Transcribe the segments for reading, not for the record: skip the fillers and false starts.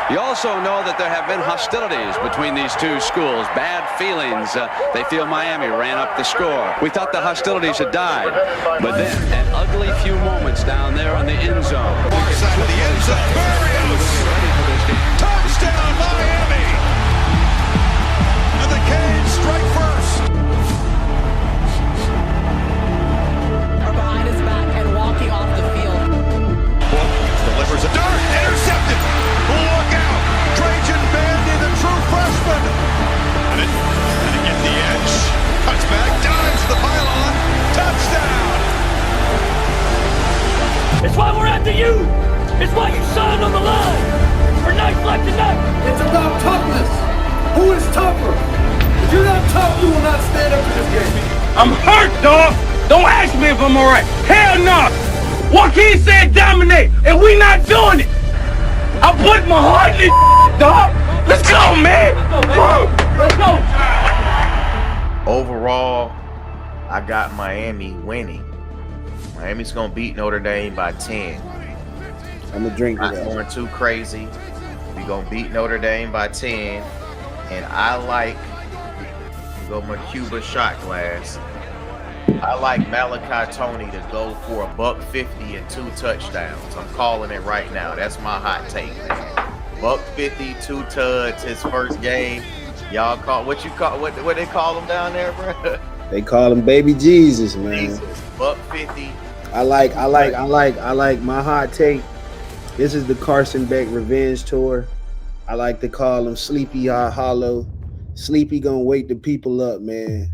You also know that there have been hostilities between these two schools, bad feelings. They feel Miami ran up the score. We thought the hostilities had died, but then an ugly few moments down there on the end zone. Far side of the end zone. Barrios. Touchdown, Miami. And the Canes strike first. Are behind his back and walking off the field. Delivers a dart. Intercepted. Look out. Trajan Bandy, the true freshman. And it get the edge. Cuts back. Dives to the pylon. Touchdown. It's why we're after you. It's why you signed on the line for nights like tonight. It's about toughness. Who is tougher? If you're not tough, you will not stand up in this game. I'm hurt, dog. Don't ask me if I'm all right. Hell no. Joaquin said dominate, and we not doing it. I put my heart in this, dog. Let's go, man. Let's go. Overall, I got Miami winning. Miami's going to beat Notre Dame by 10. I'm going to drink Not that. going too crazy. We're going to beat Notre Dame by 10. And I like, to go my Cuba shot glass, I like Malachi Tony to go for $150 and 2 touchdowns. I'm calling it right now. That's my hot take, man. $150, 2 tuds, his first game. Y'all call what they call him down there, bro? They call him Baby Jesus, man. Jesus, $150. I like my hot take. This is the Carson Beck Revenge Tour. I like to call him Sleepy Hollow. Sleepy gonna wake the people up, man.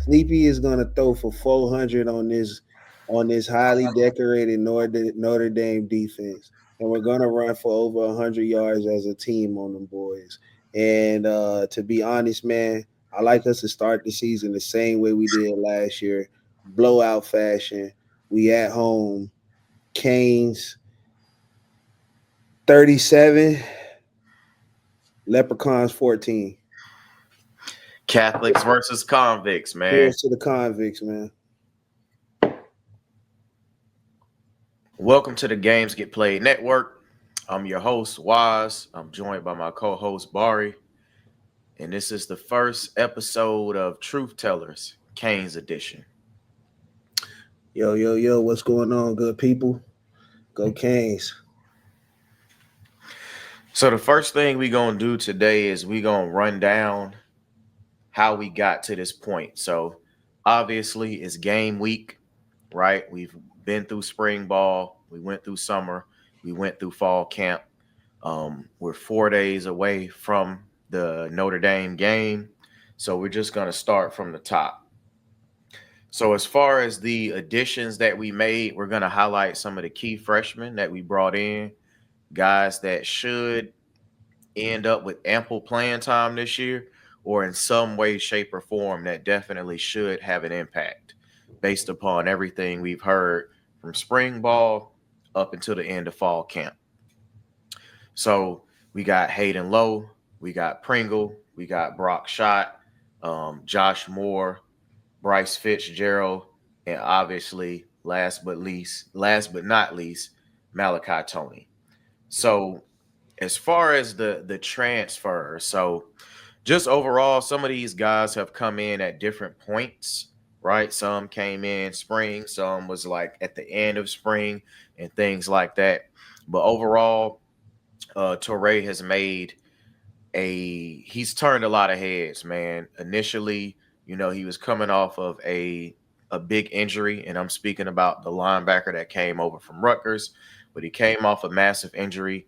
Sleepy is gonna throw for 400 on this highly decorated Notre Dame defense, and we're gonna run for over 100 yards as a team on them boys. And to be honest, man, I like us to start the season the same way we did last year, blowout fashion. We at home, Canes 37, Leprechauns 14. Catholics versus convicts, man. Here's to the convicts, man. Welcome to the Games Get Played Network. I'm your host, Waz. I'm joined by my co-host, Bari. And this is the first episode of Truth Tellers, Canes Edition. Yo, what's going on, good people? Go Canes. So the first thing we're going to do today is we're going to run down how we got to this point. So obviously it's game week, right? We've been through spring ball. We went through summer. We went through fall camp. We're 4 days away from the Notre Dame game. So we're just going to start from the top. So as far as the additions that we made, we're going to highlight some of the key freshmen that we brought in, guys that should end up with ample playing time this year, or in some way, shape, or form that definitely should have an impact based upon everything we've heard from spring ball up until the end of fall camp. So we got Hayden Lowe, we got Pringle, we got Brock Schott, Josh Moore, Bryce Fitzgerald, and obviously, last but not least, Malachi Tony. So as far as the transfer, so just overall, some of these guys have come in at different points, right? Some came in spring, some was like at the end of spring and things like that. But overall, Torrey has he's turned a lot of heads, man. Initially, he was coming off of a big injury, and I'm speaking about the linebacker that came over from Rutgers, but he came off a massive injury.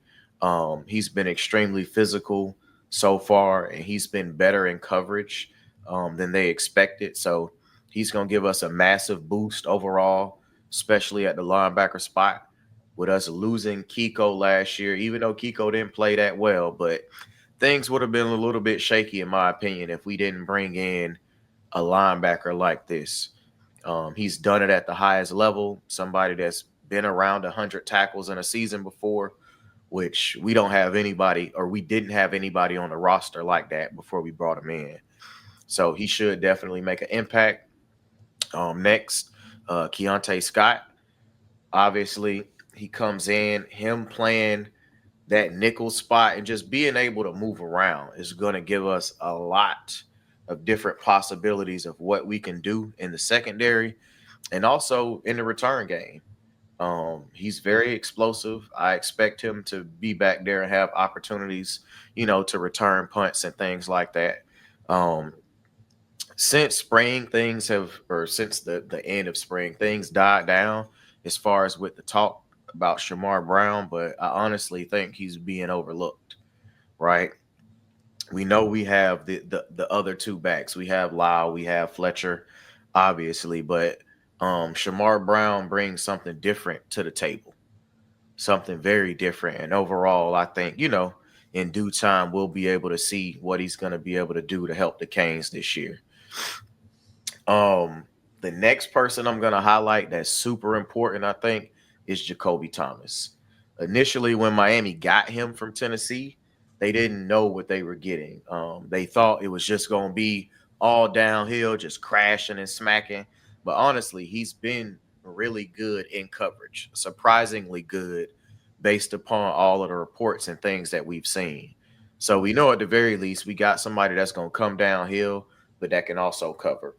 He's been extremely physical so far, and he's been better in coverage than they expected. So he's going to give us a massive boost overall, especially at the linebacker spot. With us losing Kiko last year, even though Kiko didn't play that well, but things would have been a little bit shaky, in my opinion, if we didn't bring in a linebacker like this. He's done it at the highest level, somebody that's been around 100 tackles in a season before, which we don't have anybody, or we didn't have anybody on the roster like that before we brought him in. So he should definitely make an impact. Next, Keontae Scott. Obviously, he comes in, him playing that nickel spot and just being able to move around is going to give us a lot of different possibilities of what we can do in the secondary and also in the return game. He's very explosive. I expect him to be back there and have opportunities, to return punts and things like that. Um, since spring, since the end of spring, things died down as far as with the talk about Shamar Brown, but I honestly think he's being overlooked, right? We know we have the other two backs. We have Lyle, we have Fletcher, obviously, but Shamar Brown brings something different to the table, something very different. And overall, I think, in due time, we'll be able to see what he's going to be able to do to help the Canes this year. The next person I'm going to highlight that's super important, I think, is Jacoby Thomas. Initially, when Miami got him from Tennessee, they didn't know what they were getting. They thought it was just going to be all downhill, just crashing and smacking. But honestly, he's been really good in coverage, surprisingly good based upon all of the reports and things that we've seen. So we know at the very least we got somebody that's going to come downhill, but that can also cover.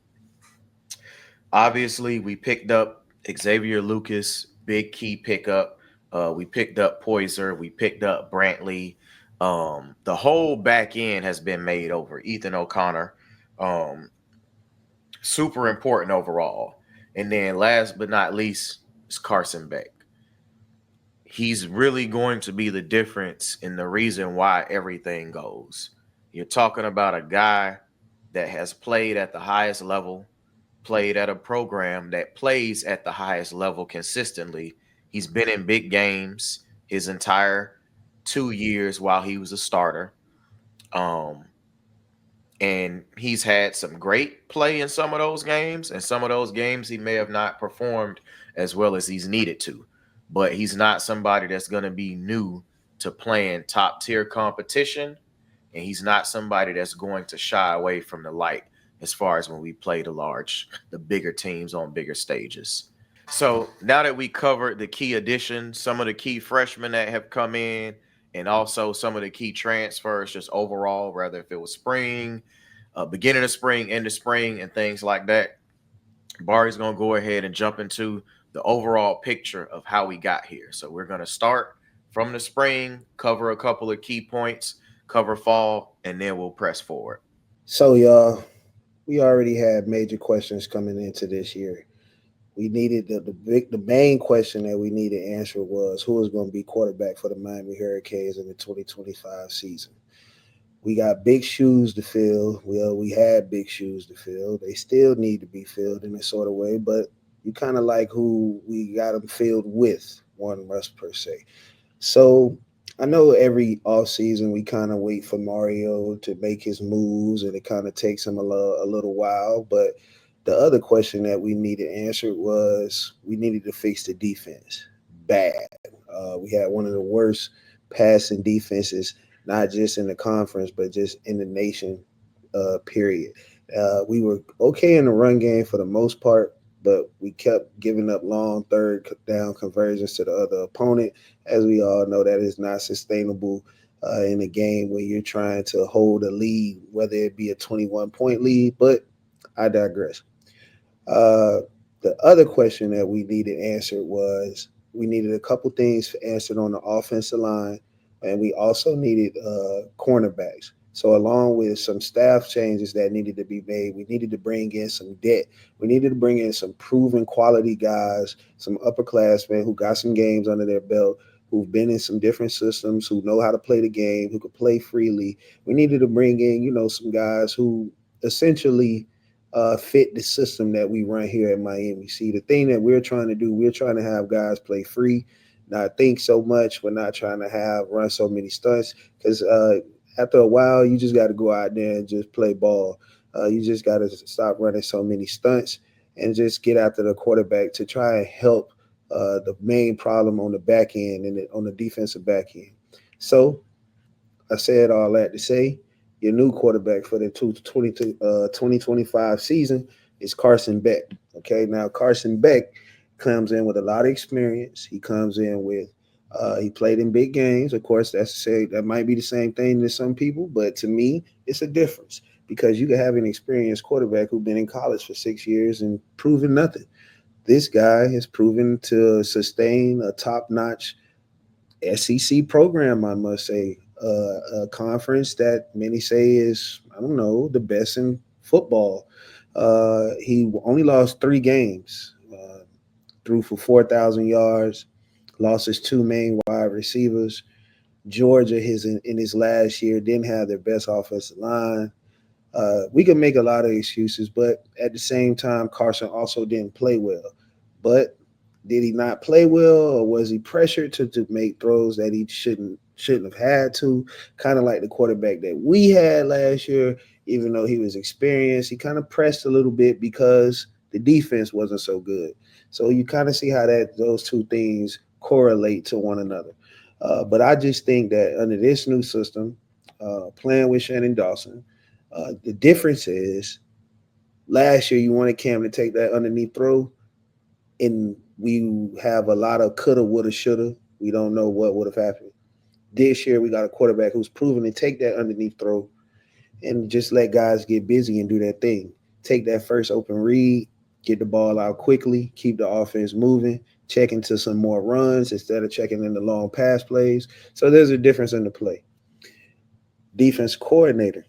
Obviously, we picked up Xavier Lucas, big key pickup. We picked up Poyser. We picked up Brantley. The whole back end has been made over. Ethan O'Connor, super important overall. And then last but not least is Carson Beck. He's really going to be the difference in the reason why everything goes. You're talking about a guy that has played at the highest level, played at a program that plays at the highest level consistently. He's been in big games his entire 2 years while he was a starter. And he's had some great play in some of those games. And some of those games he may have not performed as well as he's needed to. But he's not somebody that's going to be new to playing top tier competition. And he's not somebody that's going to shy away from the light as far as when we play the bigger teams on bigger stages. So now that we covered the key additions, some of the key freshmen that have come in, and also some of the key transfers just overall, whether if it was spring, beginning of spring, end of spring, and things like that, Barry's going to go ahead and jump into the overall picture of how we got here. So we're going to start from the spring, cover a couple of key points, cover fall, and then we'll press forward. So, y'all, we already had major questions coming into this year. We needed the main question that we needed answered was who is going to be quarterback for the Miami Hurricanes in the 2025 season. We got big shoes to fill. We had big shoes to fill. They still need to be filled in a sort of way, but you kind of like who we got them filled with, one must per se. So I know every offseason we kind of wait for Mario to make his moves, and it kind of takes him a little while. But the other question that we needed answered was we needed to fix the defense bad. We had one of the worst passing defenses, not just in the conference, but just in the nation, period. We were okay in the run game for the most part, but we kept giving up long third down conversions to the other opponent. As we all know, that is not sustainable in a game when you're trying to hold a lead, whether it be a 21-point lead, but I digress. The other question that we needed answered was we needed a couple things answered on the offensive line, and we also needed cornerbacks. So along with some staff changes that needed to be made, we needed to bring in some depth. We needed to bring in some proven quality guys, some upperclassmen who got some games under their belt, who've been in some different systems, who know how to play the game, who could play freely. We needed to bring in, some guys who essentially fit the system that we run here at Miami. See, the thing that we're trying to do, we're trying to have guys play free, not think so much. We're not trying to run so many stunts because after a while, you just got to go out there and just play ball. You just got to stop running so many stunts and just get after the quarterback to try and help the main problem on the back end and on the defensive back end. So I said all that to say your new quarterback for the 2025 season is Carson Beck. Okay, now Carson Beck comes in with a lot of experience. He comes in with He played in big games. Of course, that might be the same thing to some people, but to me, it's a difference because you can have an experienced quarterback who's been in college for 6 years and proven nothing. This guy has proven to sustain a top-notch SEC program, I must say, a conference that many say is, I don't know, the best in football. He only lost 3 games, threw for 4,000 yards, lost his 2 main wide receivers. Georgia, in his last year, didn't have their best offensive line. We can make a lot of excuses, but at the same time, Carson also didn't play well. But did he not play well, or was he pressured to make throws that he shouldn't have had to? Kind of like the quarterback that we had last year, even though he was experienced, he kind of pressed a little bit because the defense wasn't so good. So you kind of see how those two things correlate to one another. But I just think that under this new system, playing with Shannon Dawson, the difference is last year you wanted Cam to take that underneath throw, and we have a lot of coulda, woulda, shoulda. We don't know what would have happened. This year we got a quarterback who's proven to take that underneath throw and just let guys get busy and do their thing. Take that first open read, get the ball out quickly, keep the offense moving, check into some more runs instead of checking in the long pass plays. So there's a difference in the play. Defense coordinator.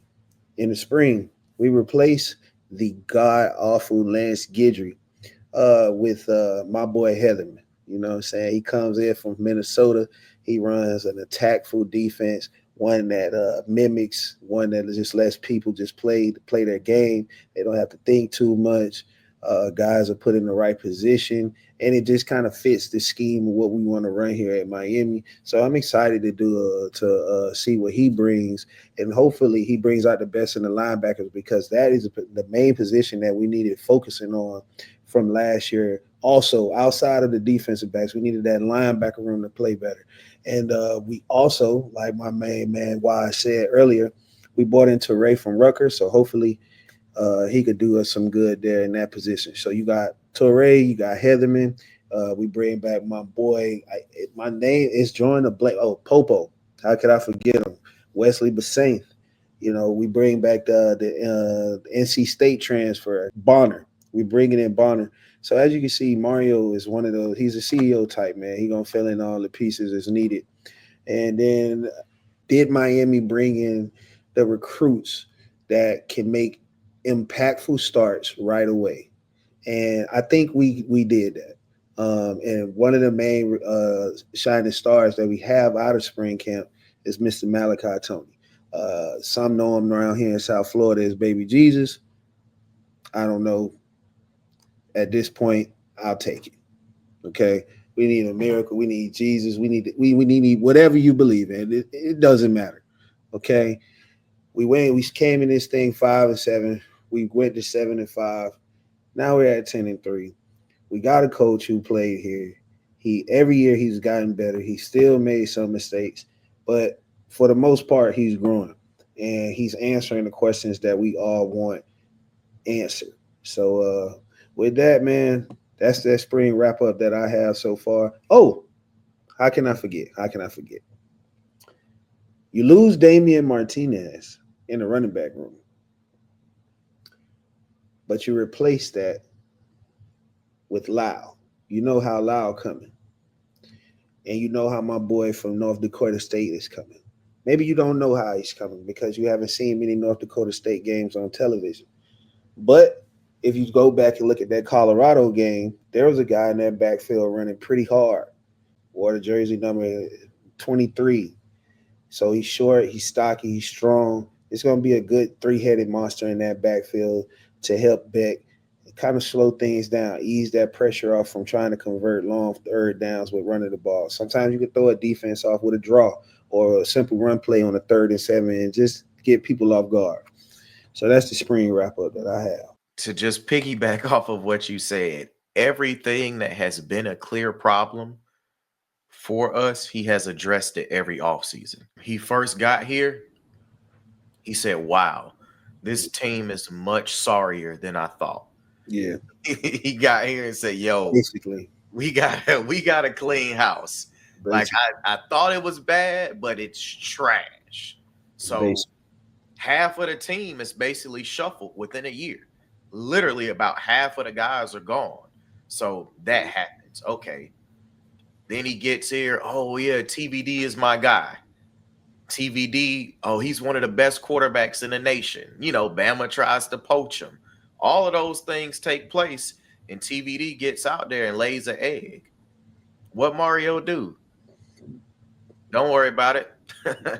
In the spring, we replaced the god-awful Lance Guidry with my boy Heatherman. You know what I'm saying? He comes in from Minnesota. He runs an attackful defense, one that mimics, one that just lets people just play their game. They don't have to think too much. Guys are put in the right position, and it just kind of fits the scheme of what we want to run here at Miami. So I'm excited to see what he brings, and hopefully he brings out the best in the linebackers, because that is the main position that we needed focusing on from last year. Also, outside of the defensive backs, we needed that linebacker room to play better. And we also, like my main man Wise said earlier, we brought in Teray from Rutgers, so hopefully he could do us some good there in that position. So you got Teray, you got Heatherman. We bring back my boy. My name is drawing a blank. Oh, Popo. How could I forget him? Wesley Basaint. You know, we bring back the NC State transfer, Bonner. We bringing in Bonner. So as you can see, Mario is one of those. He's a CEO type, man. He's going to fill in all the pieces as needed. And then did Miami bring in the recruits that can make impactful starts right away? And I think we did that. And one of the main shining stars that we have out of spring camp is Mr. Malachi Tony. Some know him around here in South Florida as Baby Jesus. I don't know. At this point, I'll take it. Okay, we need a miracle. We need Jesus. We need whatever you believe in. It doesn't matter. Okay, we came in this thing 5-7. We went to 7-5. Now we're at 10-3. We got a coach who played here. Every year he's gotten better. He still made some mistakes, but for the most part, he's growing and he's answering the questions that we all want answered. So with that, man, that's that spring wrap up that I have so far. Oh, how can I forget? You lose Damian Martinez in the running back room, but you replace that with Lau. You know how Lau coming. And you know how my boy from North Dakota State is coming. Maybe you don't know how he's coming because you haven't seen many North Dakota State games on television. But if you go back and look at that Colorado game, there was a guy in that backfield running pretty hard. Wore the jersey number 23. So he's short, he's stocky, he's strong. It's going to be a good three-headed monster in that backfield to help Beck kind of slow things down, ease that pressure off from trying to convert long third downs with running the ball. Sometimes you can throw a defense off with a draw or a simple run play on a 3rd and 7 and just get people off guard. So that's the spring wrap-up that I have. To just piggyback off of what you said, everything that has been a clear problem for us, he has addressed it every offseason. He first got here, he said, wow, this team is much sorrier than I thought. Yeah. He got here and said, yo, basically, we got a clean house. Like I thought it was bad, but it's trash. So half of the team is basically shuffled within a year. Literally about half of the guys are gone. So that happens. Okay. Then he gets here. Oh, yeah, TVD is my guy. TVD, oh, he's one of the best quarterbacks in the nation. You know, Bama tries to poach him. All of those things take place, and TVD gets out there and lays an egg. What Mario do? Don't worry about it.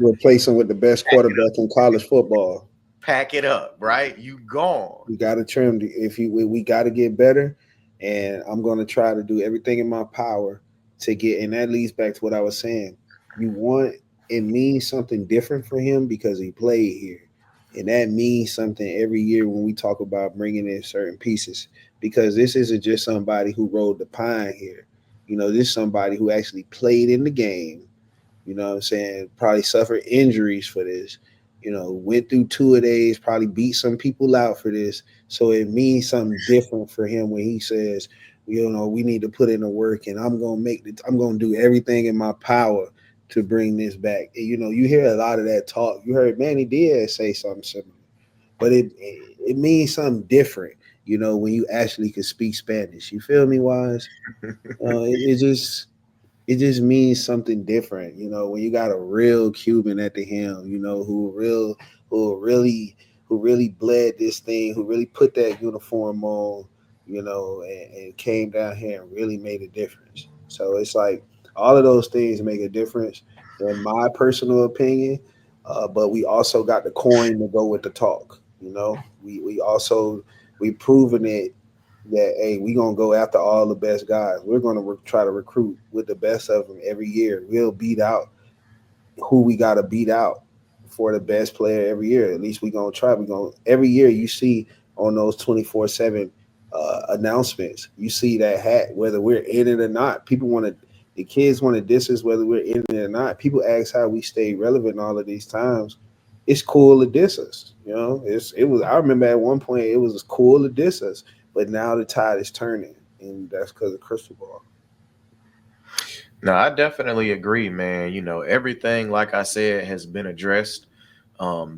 Replace him with the best quarterback in college football. Pack it up, right? You gone. We got to trim. We got to get better, and I'm going to try to do everything in my power to get. And that leads back to what I was saying. It means something different for him because he played here, and that means something every year when we talk about bringing in certain pieces. Because this isn't just somebody who rode the pine here. You know, this is somebody who actually played in the game. You know what I'm saying? Probably suffered injuries for this. You know, went through 2 days, probably beat some people out for this. So it means something different for him when he says, you know, we need to put in the work, and I'm gonna do everything in my power to bring this back. You know, you hear a lot of that talk. You heard Manny Diaz say something similar, but it means something different. You know, when you actually can speak Spanish, you feel me, Wise? It just means something different, you know, when you got a real Cuban at the helm, you know, who really bled this thing, who really put that uniform on, you know, and came down here and really made a difference. So it's like all of those things make a difference, in my personal opinion. But we also got the coin to go with the talk. You know, we proven it that, hey, we're going to go after all the best guys. We're going to try to recruit with the best of them every year. We'll beat out who we got to beat out for the best player every year. At least we're going to try. Every year you see on those 24/7 announcements, you see that hat, whether we're in it or not. The kids want to diss us whether we're in it or not. People ask how we stay relevant all of these times. It's cool to diss us. You know, I remember at one point it was cool to diss us. But now the tide is turning, and that's because of crystal ball. No, I definitely agree, man. You know, everything, like I said, has been addressed.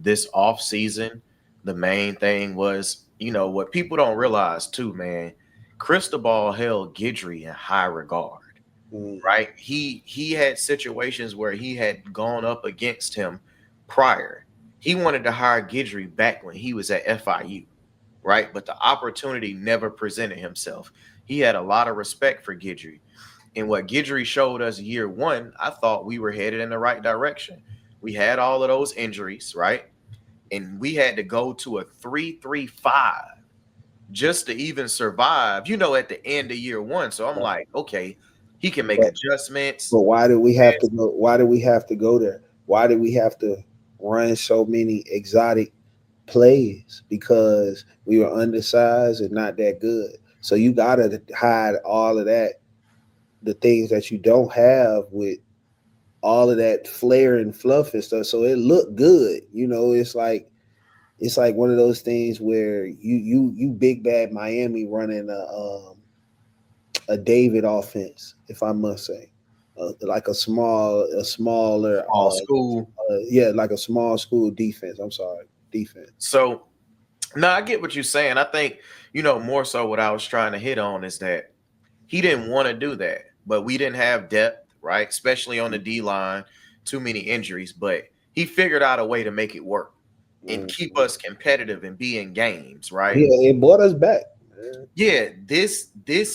This off season, the main thing was, you know, what people don't realize too, man. Cristobal held Guidry in high regard, right? He had situations where he had gone up against him prior. He wanted to hire Guidry back when he was at FIU. Right, but the opportunity never presented himself. He had a lot of respect for Guidry, and what Guidry showed us year one, I thought we were headed in the right direction. We had all of those injuries, right, and we had to go to a 3-3-5 just to even survive. You know, at the end of year one, so I'm like, okay, he can make adjustments. But why do we have to go? Why do we have to go there? Why do we have to run so many exotic plays? Because we were undersized and not that good. So you gotta hide all of that, the things that you don't have, with all of that flair and fluff and stuff. So it looked good. You know, it's like one of those things where you big bad Miami running a David offense, if I must say. Like a smaller School. Like a small school defense. I'm sorry, defense. So, no, I get what you're saying. I think, you know, more so what I was trying to hit on is that he didn't want to do that, but we didn't have depth, right? Especially on the D line, too many injuries, but he figured out a way to make it work and keep us competitive and be in games, right? Yeah, it brought us back. Yeah, this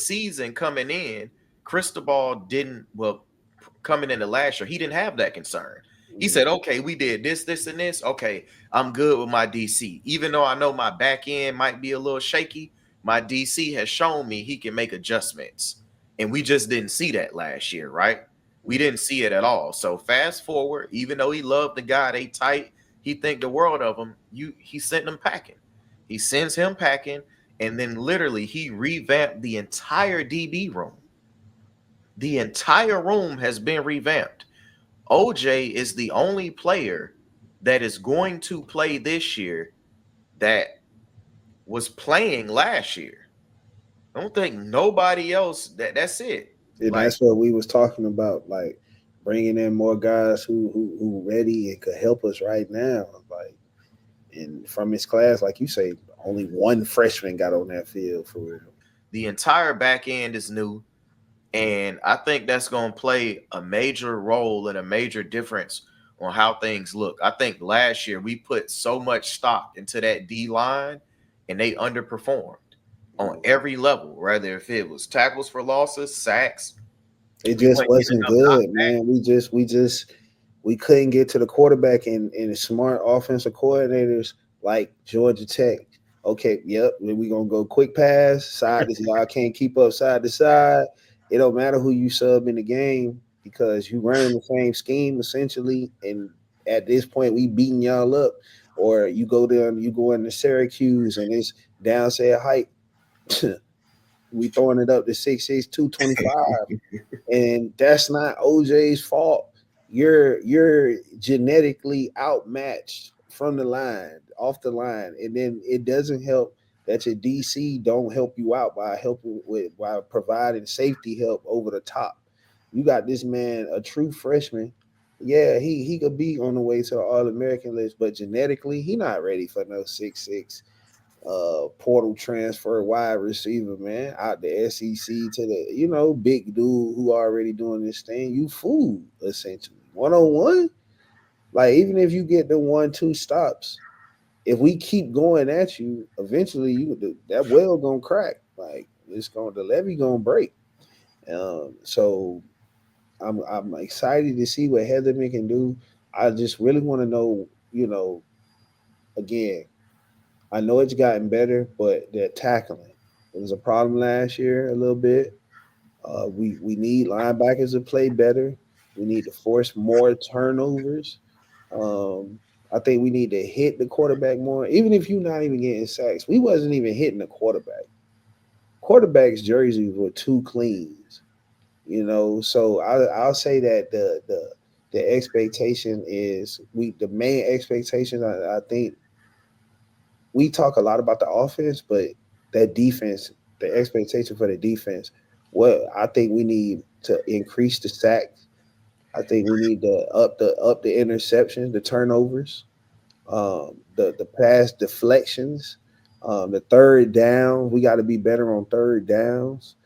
season coming in, Cristobal coming into last year, he didn't have that concern. He said, okay, we did this, and this. Okay, I'm good with my DC. Even though I know my back end might be a little shaky, my DC has shown me he can make adjustments. And we just didn't see that last year, right? We didn't see it at all. So fast forward, even though he loved the guy, they tight, he think the world of him, he sent him packing. He sends him packing, and then literally he revamped the entire DB room. The entire room has been revamped. OJ is the only player that is going to play this year that was playing last year. I don't think nobody else. That's it. And that's what we was talking about. Like, bringing in more guys who ready and could help us right now. Like, and from his class, like you say, only one freshman got on that field for real. The entire back end is new. And I think that's going to play a major role and a major difference on how things look. I think last year we put so much stock into that D line and they underperformed on every level, whether if it was tackles for losses, sacks. It just wasn't good, man. We couldn't get to the quarterback and smart offensive coordinators like Georgia Tech. Okay, yep, we gonna go quick pass, side to y'all can't keep up side to side. It don't matter who you sub in the game because you running the same scheme essentially, and at this point we beating y'all up. Or you go into Syracuse and it's downset height. We throwing it up to 6'6", 225. And that's not OJ's fault. You're genetically outmatched from the line, off the line, and then it doesn't help that your DC don't help you out by providing safety help over the top. You got this man, a true freshman. Yeah, he could be on the way to the All-American list, but genetically, he not ready for no 6'6" portal transfer wide receiver, man, out the SEC to the big dude who already doing this thing. You fool essentially 1-on-1. Like, even if you get the 1-2 stops, if we keep going at you, eventually that well gonna crack. Like, the levee gonna break. So I'm excited to see what Heatherman can do. I just really want to know, again, I know it's gotten better, but that tackling, it was a problem last year a little bit. We need linebackers to play better. We need to force more turnovers. I think we need to hit the quarterback more. Even if you're not even getting sacks, we wasn't even hitting the quarterback. Quarterback's jerseys were too clean, So I'll say that the expectation is the main expectation. I think we talk a lot about the offense, but that defense, the expectation for the defense, I think we need to increase the sacks. I think we need to up the interceptions, the turnovers, the pass deflections, the third down. We got to be better on third downs,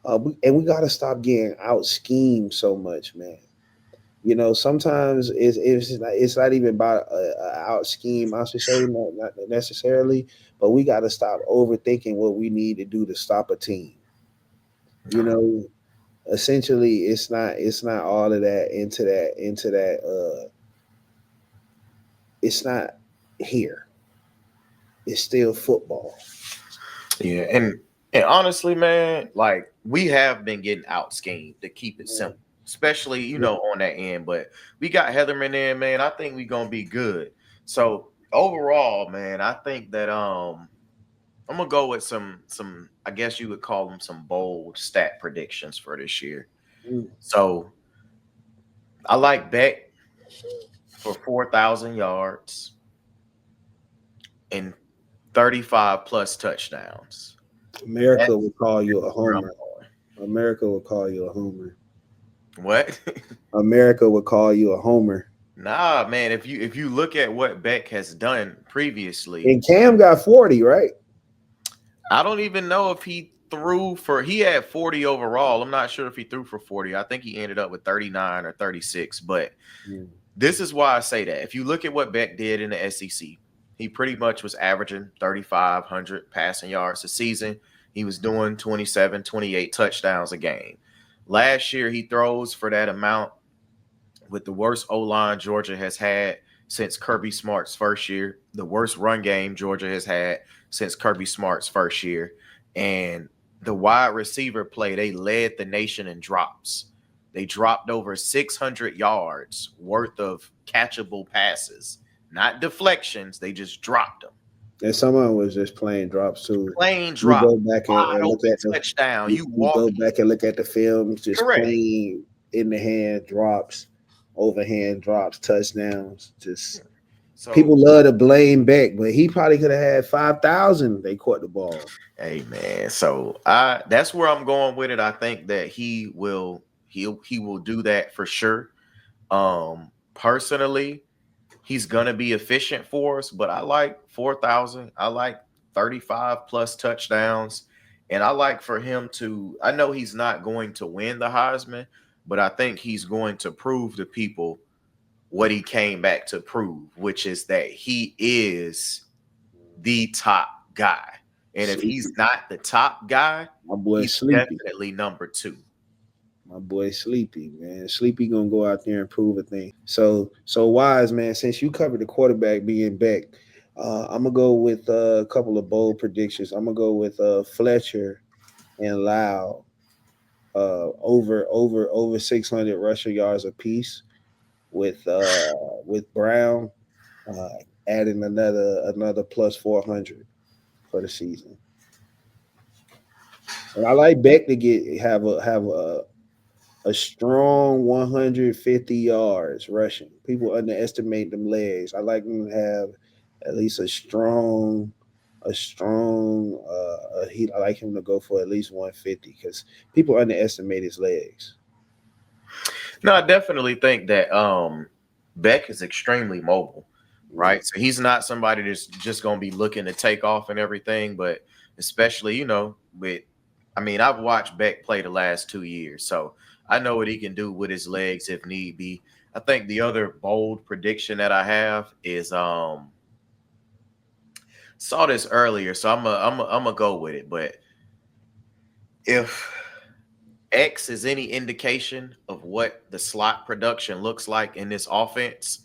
and we got to stop getting out schemed so much, man. Sometimes it's not even about out scheme, I should say, not necessarily, but we got to stop overthinking what we need to do to stop a team. Essentially, it's not all of that into that. It's not here. It's still football. Yeah, and honestly, man, like, we have been getting out schemed, to keep it simple. Especially, on that end. But we got Heatherman in, man. I think we're gonna be good. So overall, man, I think that I'm gonna go with some I guess you would call them some bold stat predictions for this year. So I like Beck for 4,000 yards and 35 plus touchdowns. America will call you a homer. America will call you a homer. What? America would call you a homer. Nah, man. If you look at what Beck has done previously, and Cam got 40, right? I don't even know if he had 40 overall. I'm not sure if he threw for 40. I think he ended up with 39 or 36. But this is why I say that. If you look at what Beck did in the SEC, he pretty much was averaging 3,500 passing yards a season. He was doing 27, 28 touchdowns a game. Last year, he throws for that amount with the worst O-line Georgia has had since Kirby Smart's first year, the worst run game Georgia has had since Kirby Smart's first year. And the wide receiver play, they led the nation in drops. They dropped over 600 yards worth of catchable passes, not deflections. They just dropped them. And someone was just playing drops too. Plain drop. You go back and look at the touchdown. You go back and look at the film. Just correct. Plain in the hand drops, overhand drops, touchdowns. Just people love to blame Beck, but he probably could have had 5,000. They caught the ball. Hey man, so that's where I'm going with it. I think that he will do that for sure. Personally, he's gonna be efficient for us, but I like 4,000. I like 35 plus touchdowns, and I like for him to. I know he's not going to win the Heisman, but I think he's going to prove to people what he came back to prove, which is that he is the top guy. And if he's not the top guy, my boy he's Sleepy. definitely number 2. My boy Sleepy, man. Sleepy gonna go out there and prove a thing. So Wise, man, since you covered the quarterback being back, I'm gonna go with a couple of bold predictions. I'm gonna go with Fletcher and Lau over 600 rushing yards apiece with Brown adding another plus 400 for the season. And I like Beck to have a strong 150 yards rushing. People underestimate them legs. I like them to have at least a strong. I like him to go for at least 150 because people underestimate his legs. No, I definitely think that Beck is extremely mobile, right? So he's not somebody that's just going to be looking to take off and everything, but especially, I've watched Beck play the last 2 years, so I know what he can do with his legs if need be. I think the other bold prediction that I have is saw this earlier, so I'm gonna go with it. But if X is any indication of what the slot production looks like in this offense,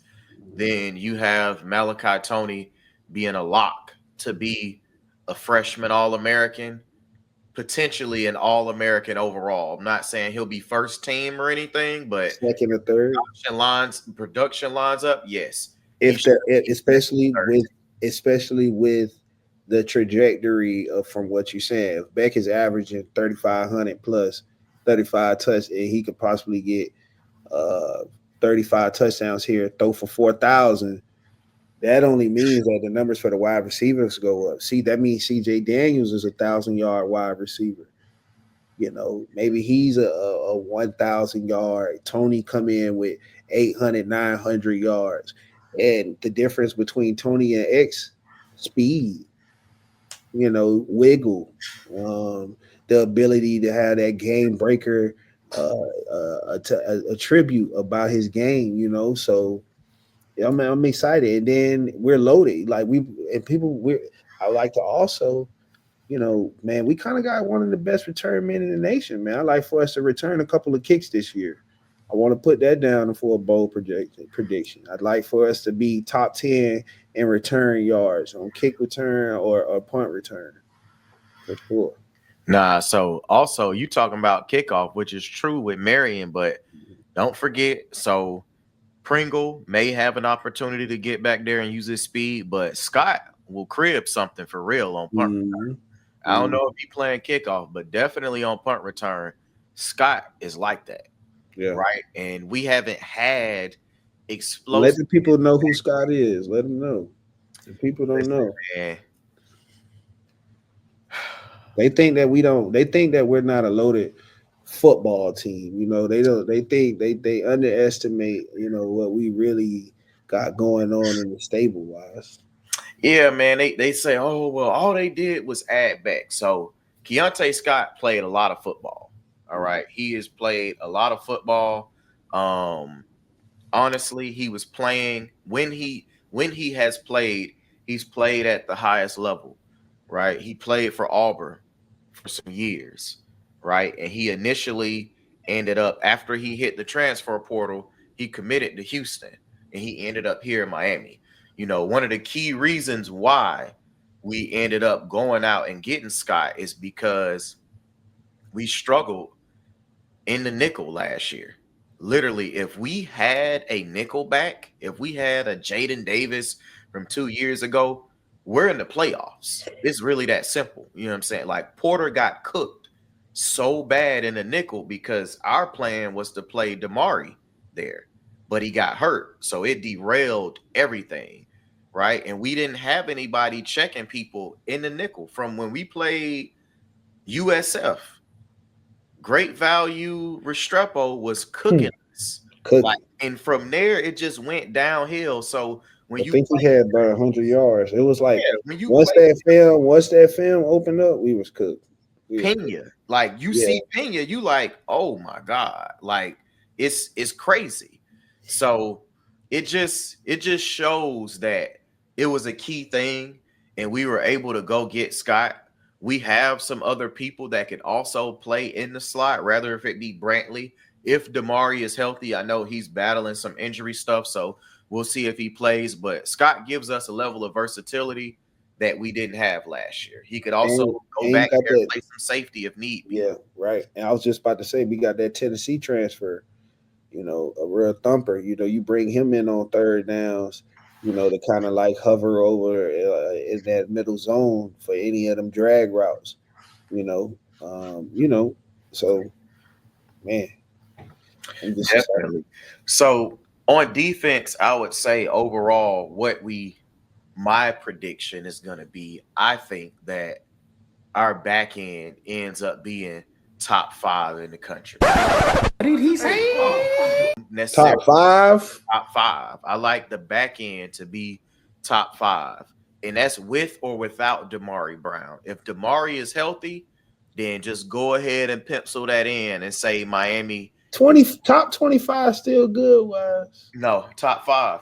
then you have Malachi Toney being a lock to be a freshman All-American, potentially an All-American overall. I'm not saying he'll be first team or anything, but second or third production lines up, yes. Especially with the trajectory of from what you're saying. If Beck is averaging 3,500 plus 35 touch, and he could possibly get 35 touchdowns here, throw for 4,000. That only means that the numbers for the wide receivers go up. See, that means CJ Daniels is 1,000-yard wide receiver. Maybe he's a 1,000 yard. Toney come in with 800, 900 yards. And the difference between Toney and X, speed, wiggle, the ability to have that game breaker attribute about his game, so I'm excited. And then we're loaded. I like to also, man, we kind of got one of the best return men in the nation, man. I like for us to return a couple of kicks this year. I want to put that down for a bold prediction. I'd like for us to be top 10 in return yards on kick return or punt return, for sure. Nah, so also you talking about kickoff, which is true with Marion, but don't forget, so Pringle may have an opportunity to get back there and use his speed, but Scott will crib something for real on punt return. I don't know if he's playing kickoff, but definitely on punt return, Scott is like that. Yeah. Right. And we haven't had explosive. Let the people know who Scott is. Let them know. If people don't know. Man. They think that we don't. They think that we're not a loaded football team. They don't. They think they underestimate. What we really got going on in the stable wise. Yeah, man. They say, oh well, all they did was add back. So Keontae Scott played a lot of football. All right, he has played a lot of football. Honestly, he was playing when he has played. He's played at the highest level. Right, he played for Auburn for some years, right? And he initially ended up, after he hit the transfer portal, he committed to Houston and he ended up here in Miami. One of the key reasons why we ended up going out and getting Scott is because we struggled in the nickel last year. Literally, if we had a nickel back, if we had a Jaden Davis from 2 years ago, we're in the playoffs. It's really that simple. You know what I'm saying? Like Porter got cooked so bad in the nickel because our plan was to play Damari there, but he got hurt. So it derailed everything, right? And we didn't have anybody checking people in the nickel from when we played USF. Great Value Restrepo was cooking us Cooking. Like, and from there it just went downhill. So when I you think he had about 100 yards. It was like when you once play that film opened up, we was cooked. Pena, like you see Pena, you like, oh my God, like it's crazy. So it just shows that it was a key thing, and we were able to go get Scott. We have some other people that could also play in the slot, rather if it be Brantley. If Damari is healthy, I know he's battling some injury stuff, so we'll see if he plays. But Scott gives us a level of versatility that we didn't have last year. He could also go back there and play some safety if need be. Yeah, right. And I was just about to say, we got that Tennessee transfer, a real thumper. You bring him in on third downs, to kind of like hover over in that middle zone for any of them drag routes, so man, I'm just Definitely. So on defense, I would say overall, my prediction is going to be, I think that our back end ends up being top 5 in the country. What did he say? Top 5? Top 5. I like the back end to be top 5. And that's with or without Damari Brown. If Damari is healthy, then just go ahead and pencil that in and say Miami. Top 25 still good, Wise. No, top 5.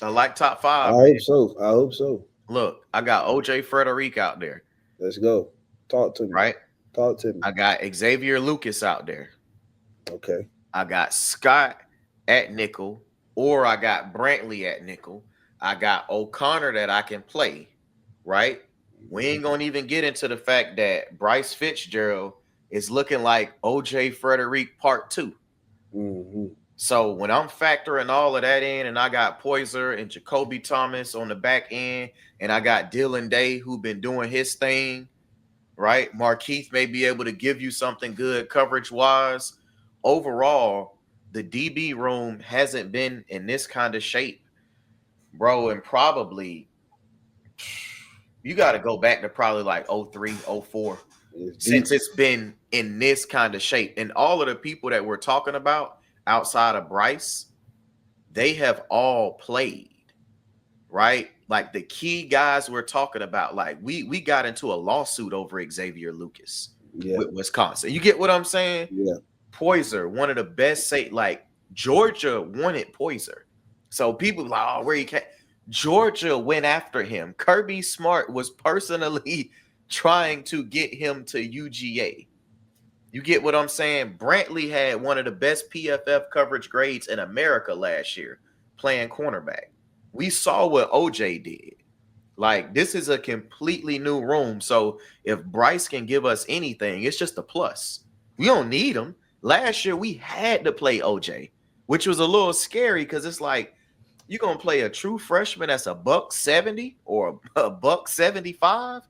I like top 5. I hope so. Look, I got OJ Frederick out there. Let's go. Talk to me. Right? Talk to me. I got Xavier Lucas out there. Okay. I got Scott at nickel, or I got Brantley at nickel. I got O'Connor that I can play, right? We ain't going to even get into the fact that Bryce Fitzgerald is looking like OJ Frederick part 2. Mm-hmm. So when I'm factoring all of that in, and I got Poyser and Jacoby Thomas on the back end, and I got Dylan Day who been doing his thing, right? Markeith may be able to give you something good coverage-wise. Overall, the DB room hasn't been in this kind of shape, bro, and probably you got to go back to probably like 03, 04 since it's been in this kind of shape. And all of the people that we're talking about outside of Bryce, they have all played, right? Like the key guys we're talking about, like we got into a lawsuit over Xavier Lucas with Wisconsin. You get what I'm saying? Yeah. Poyser, one of the best, like Georgia wanted Poyser. So people like, oh, where he can't. Georgia went after him. Kirby Smart was personally trying to get him to UGA. You get what I'm saying? Brantley had one of the best PFF coverage grades in America last year playing cornerback. We saw what OJ did. Like, this is a completely new room. So if Bryce can give us anything, it's just a plus. We don't need him. Last year, we had to play OJ, which was a little scary because it's like, you're going to play a true freshman that's $170 or $175.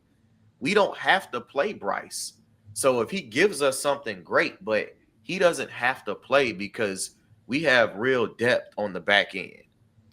We don't have to play Bryce. So if he gives us something great, but he doesn't have to play because we have real depth on the back end.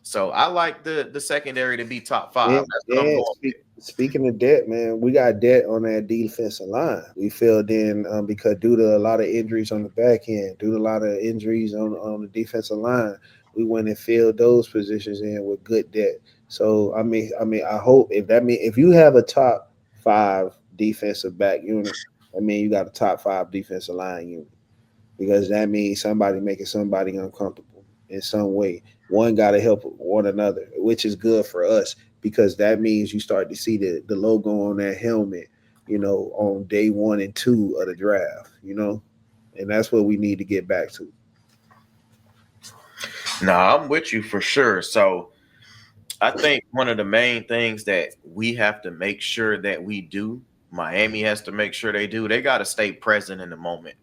So I like the secondary to be top 5. That's what I'm going with. Speaking of debt, man, we got debt on that defensive line. We filled in because due to a lot of injuries on the back end, due to a lot of injuries on the defensive line, we went and filled those positions in with good debt. So I mean, I hope if you have a top 5 defensive back unit, I mean you got a top 5 defensive line unit, because that means somebody making somebody uncomfortable in some way. One got to help one another, which is good for us because that means you start to see the logo on that helmet, on day 1 and 2 of the draft, and that's what we need to get back to. No, I'm with you for sure. So I think one of the main things that we have to make sure that we do, Miami has to make sure they do, they got to stay present in the moment,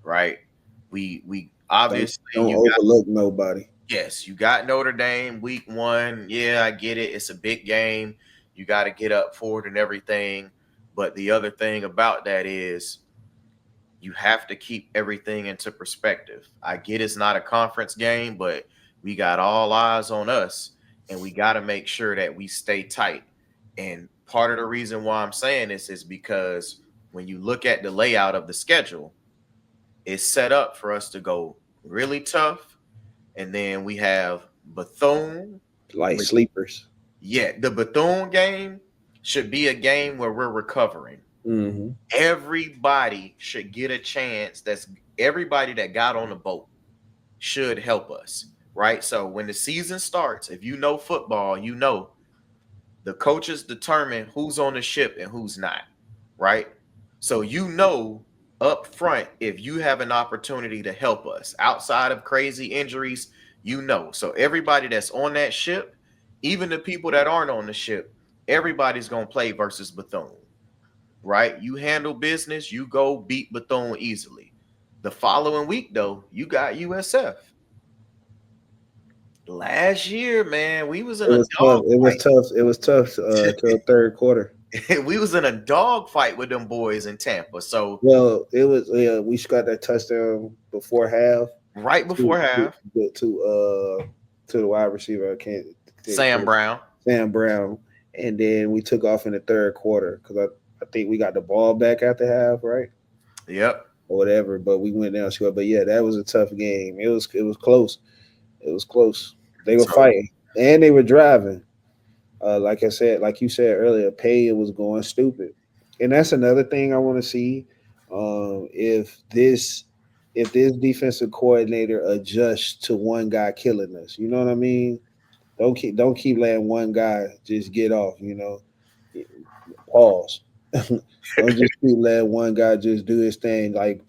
right? We obviously don't overlook nobody. Yes, you got Notre Dame week 1. Yeah, I get it. It's a big game. You got to get up for it and everything. But the other thing about that is you have to keep everything into perspective. I get it's not a conference game, but we got all eyes on us, and we got to make sure that we stay tight. And part of the reason why I'm saying this is because when you look at the layout of the schedule, it's set up for us to go really tough, and then we have Bethune. Like sleepers. Yeah, the Bethune game should be a game where we're recovering. Mm-hmm. Everybody should get a chance. That's everybody that got on the boat should help us, right? So when the season starts, if you know football, you know the coaches determine who's on the ship and who's not, right? So you know up front if you have an opportunity to help us outside of crazy injuries, you know. So everybody that's on that ship, even the people that aren't on the ship, everybody's going to play versus Bethune, right? You handle business, you go beat Bethune easily. The following week, though, you got USF. Last year, man, we was in It a was tough. dog It was fight. tough. It was tough till third quarter. We was in a dog fight with them boys in Tampa. So Well, it was we got that touchdown before half right before half, to the wide receiver. I can't Sam Brown. Sam Brown, and then we took off in the third quarter because I think we got the ball back after half, right? Yep. Or whatever, but we went down short. But yeah, that was a tough game. It was close. It was close. They were fighting and they were driving. Like I said, like you said earlier, Pay was going stupid, and that's another thing I want to see. If this defensive coordinator adjusts to one guy killing us, you know what I mean? Don't keep letting one guy just get off. You know, pause. Don't just keep letting one guy just do his thing. Like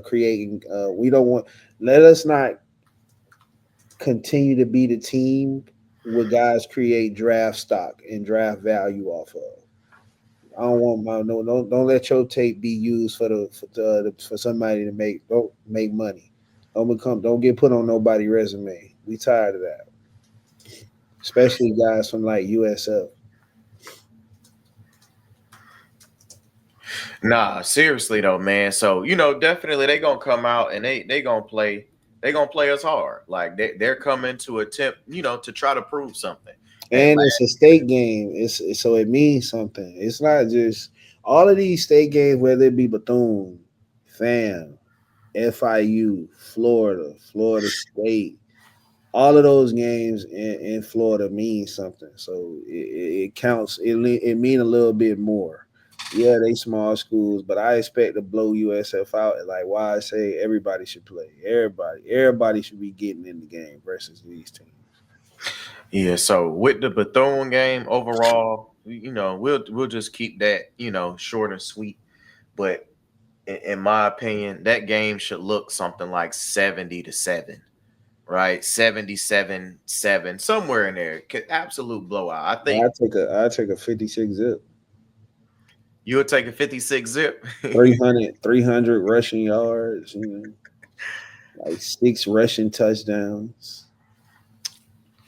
creating. We don't want. Let us not continue to be the team where guys create draft stock and draft value off of. I don't want my don't let your tape be used for somebody to don't make money. Don't get put on nobody's resume. We tired of that. Especially guys from like USF. Nah, seriously though, man. So definitely they gonna come out and they gonna play. They gonna play us hard. Like they're coming to attempt, to try to prove something. And it's a state game. So it means something. It's not just all of these state games, whether it be Bethune, FAM, FIU, Florida State, all of those games in Florida mean something. So it counts. It mean a little bit more. Yeah, they small schools, but I expect to blow USF out. And like why I say everybody should play. Everybody should be getting in the game versus these teams. Yeah, so with the Bethune game overall, we'll just keep that, short and sweet. But in my opinion, that game should look something like 70-7, right? 77-7, somewhere in there. Absolute blowout. I think I take a 56 zip. You would take a 56 zip. 300 rushing yards, like 6 rushing touchdowns.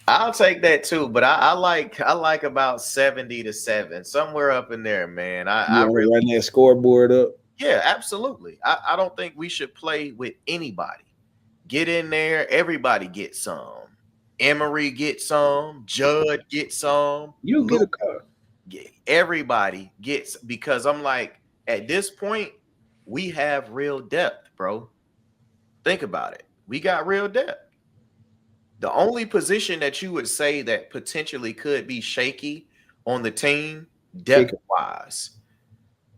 I'll take that too, but I like about 70-7, somewhere up in there, man. I really run that scoreboard up. Yeah, absolutely. I don't think we should play with anybody. Get in there, everybody gets some. Emory gets some, Judd gets some. You get a car. Everybody gets, because I'm like, at this point, we have real depth, bro. Think about it. We got real depth. The only position that you would say that potentially could be shaky on the team, depth-wise,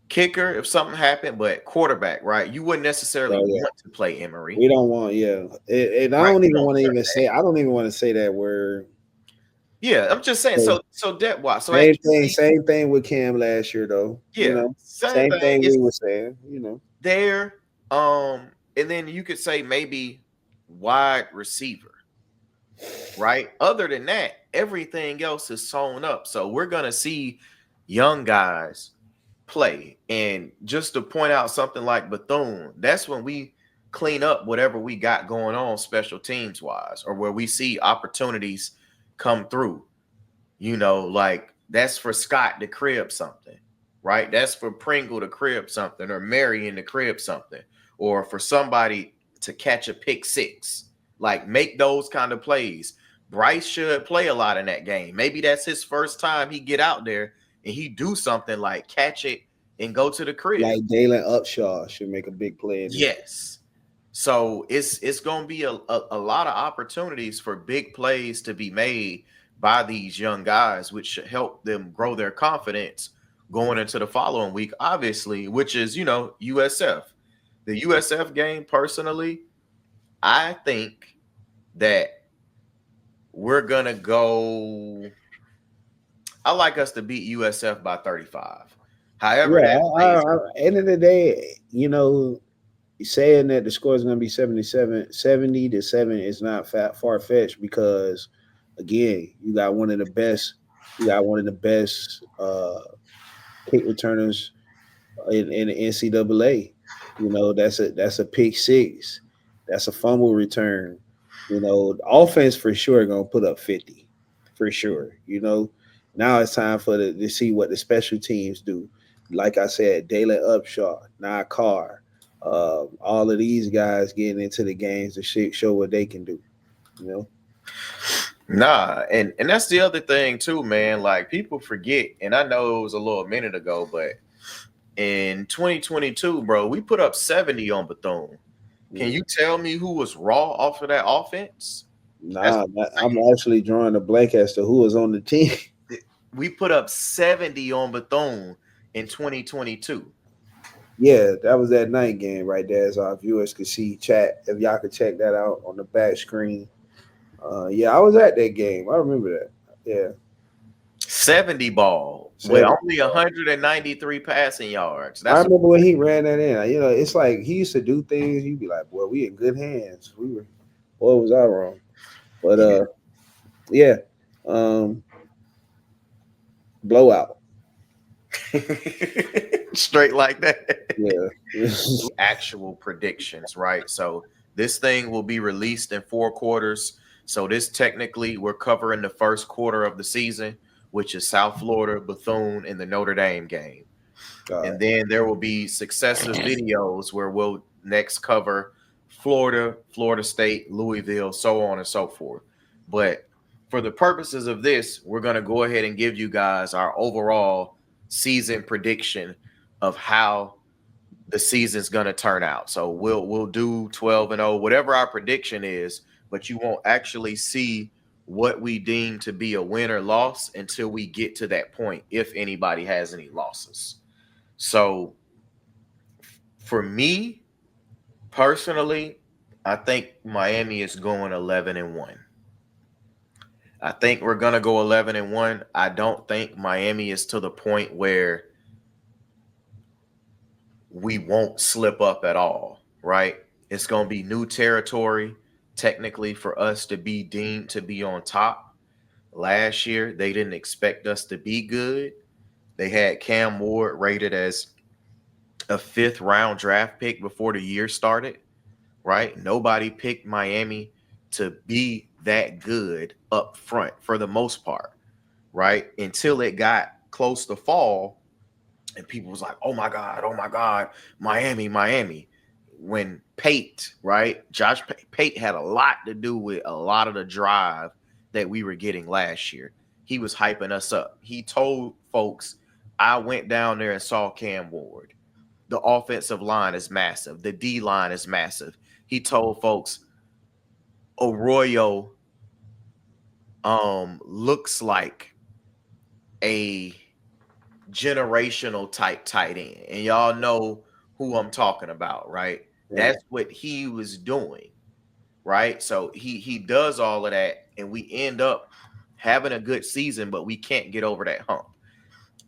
kicker, if something happened, but quarterback, right? You wouldn't necessarily want to play Emory. We don't want, and I don't even want to even say. I don't even want to say that word. Yeah, I'm just saying. So depth-wise, so same thing with Cam last year, though. Yeah, same thing we were saying. There, and then you could say maybe wide receiver. Right. Other than that, everything else is sewn up. So we're going to see young guys play. And just to point out something like Bethune, that's when we clean up whatever we got going on special teams wise, or where we see opportunities come through. Like that's for Scott to crib something, right? That's for Pringle to crib something, or Marion to crib something, or for somebody to catch a pick six. Like, make those kind of plays. Bryce should play a lot in that game. Maybe that's his first time he get out there and he do something like catch it and go to the crib. Like Dalen Upshaw should make a big play. Yes. So it's going to be a lot of opportunities for big plays to be made by these young guys, which should help them grow their confidence going into the following week, obviously, which is, USF. The USF game, personally, I think that we're going to go. I like us to beat USF by 35. However, Yeah, that plays. end of the day, saying that the score is going to be 70-7 is not far fetched because, again, you got one of the best. You got one of the best kick returners in the NCAA. That's a pick six. That's a fumble return. The offense for sure gonna put up 50, for sure. Now it's time to see what the special teams do. Like I said, Dalen Upshaw, Nia Carr, all of these guys getting into the games to show what they can do. Nah, and that's the other thing too, man. Like people forget, and I know it was a little minute ago, but in 2022, bro, we put up 70 on Bethune. Can you tell me who was raw off of that offense? Nah, I'm actually drawing a blank as to who was on the team. We put up 70 on Bethune in 2022. Yeah, that was that night game right there, as our viewers could see. Chat, if y'all could check that out on the back screen. Yeah, I was at that game. I remember that. Yeah, 70 ball with only 193 passing yards. I remember when he ran that in. It's like he used to do things. You'd be like, "Boy, we in good hands." What was I wrong? But yeah, blowout. Straight like that. Yeah. Actual predictions, right? So this thing will be released in 4 quarters. So this technically we're covering the first quarter of the season, which is South Florida, Bethune, and the Notre Dame game. And then there will be successive videos where we'll next cover Florida, Florida State, Louisville, so on and so forth. But for the purposes of this, we're going to go ahead and give you guys our overall season prediction of how the season's going to turn out. So we'll do 12-0, whatever our prediction is, but you won't actually see what we deem to be a win or loss until we get to that point, if anybody has any losses. So for me personally, I think Miami is going 11-1. I think we're going to go 11-1. I don't think Miami is to the point where we won't slip up at all, right? It's going to be new territory, technically, for us to be deemed to be on top. Last year, they didn't expect us to be good. They had Cam Ward rated as a 5th-round draft pick before the year started, right? Nobody picked Miami to be that good up front for the most part, right? Until it got close to fall. And people was like, oh my God, Miami. When Pate, right? Josh Pate had a lot to do with a lot of the drive that we were getting last year. He was hyping us up. He told folks, I went down there and saw Cam Ward. The offensive line is massive. The D line is massive. He told folks, Arroyo looks like a generational type tight end, and y'all know who I'm talking about, right? Yeah. That's what he was doing, right? So he does all of that, and we end up having a good season, but we can't get over that hump.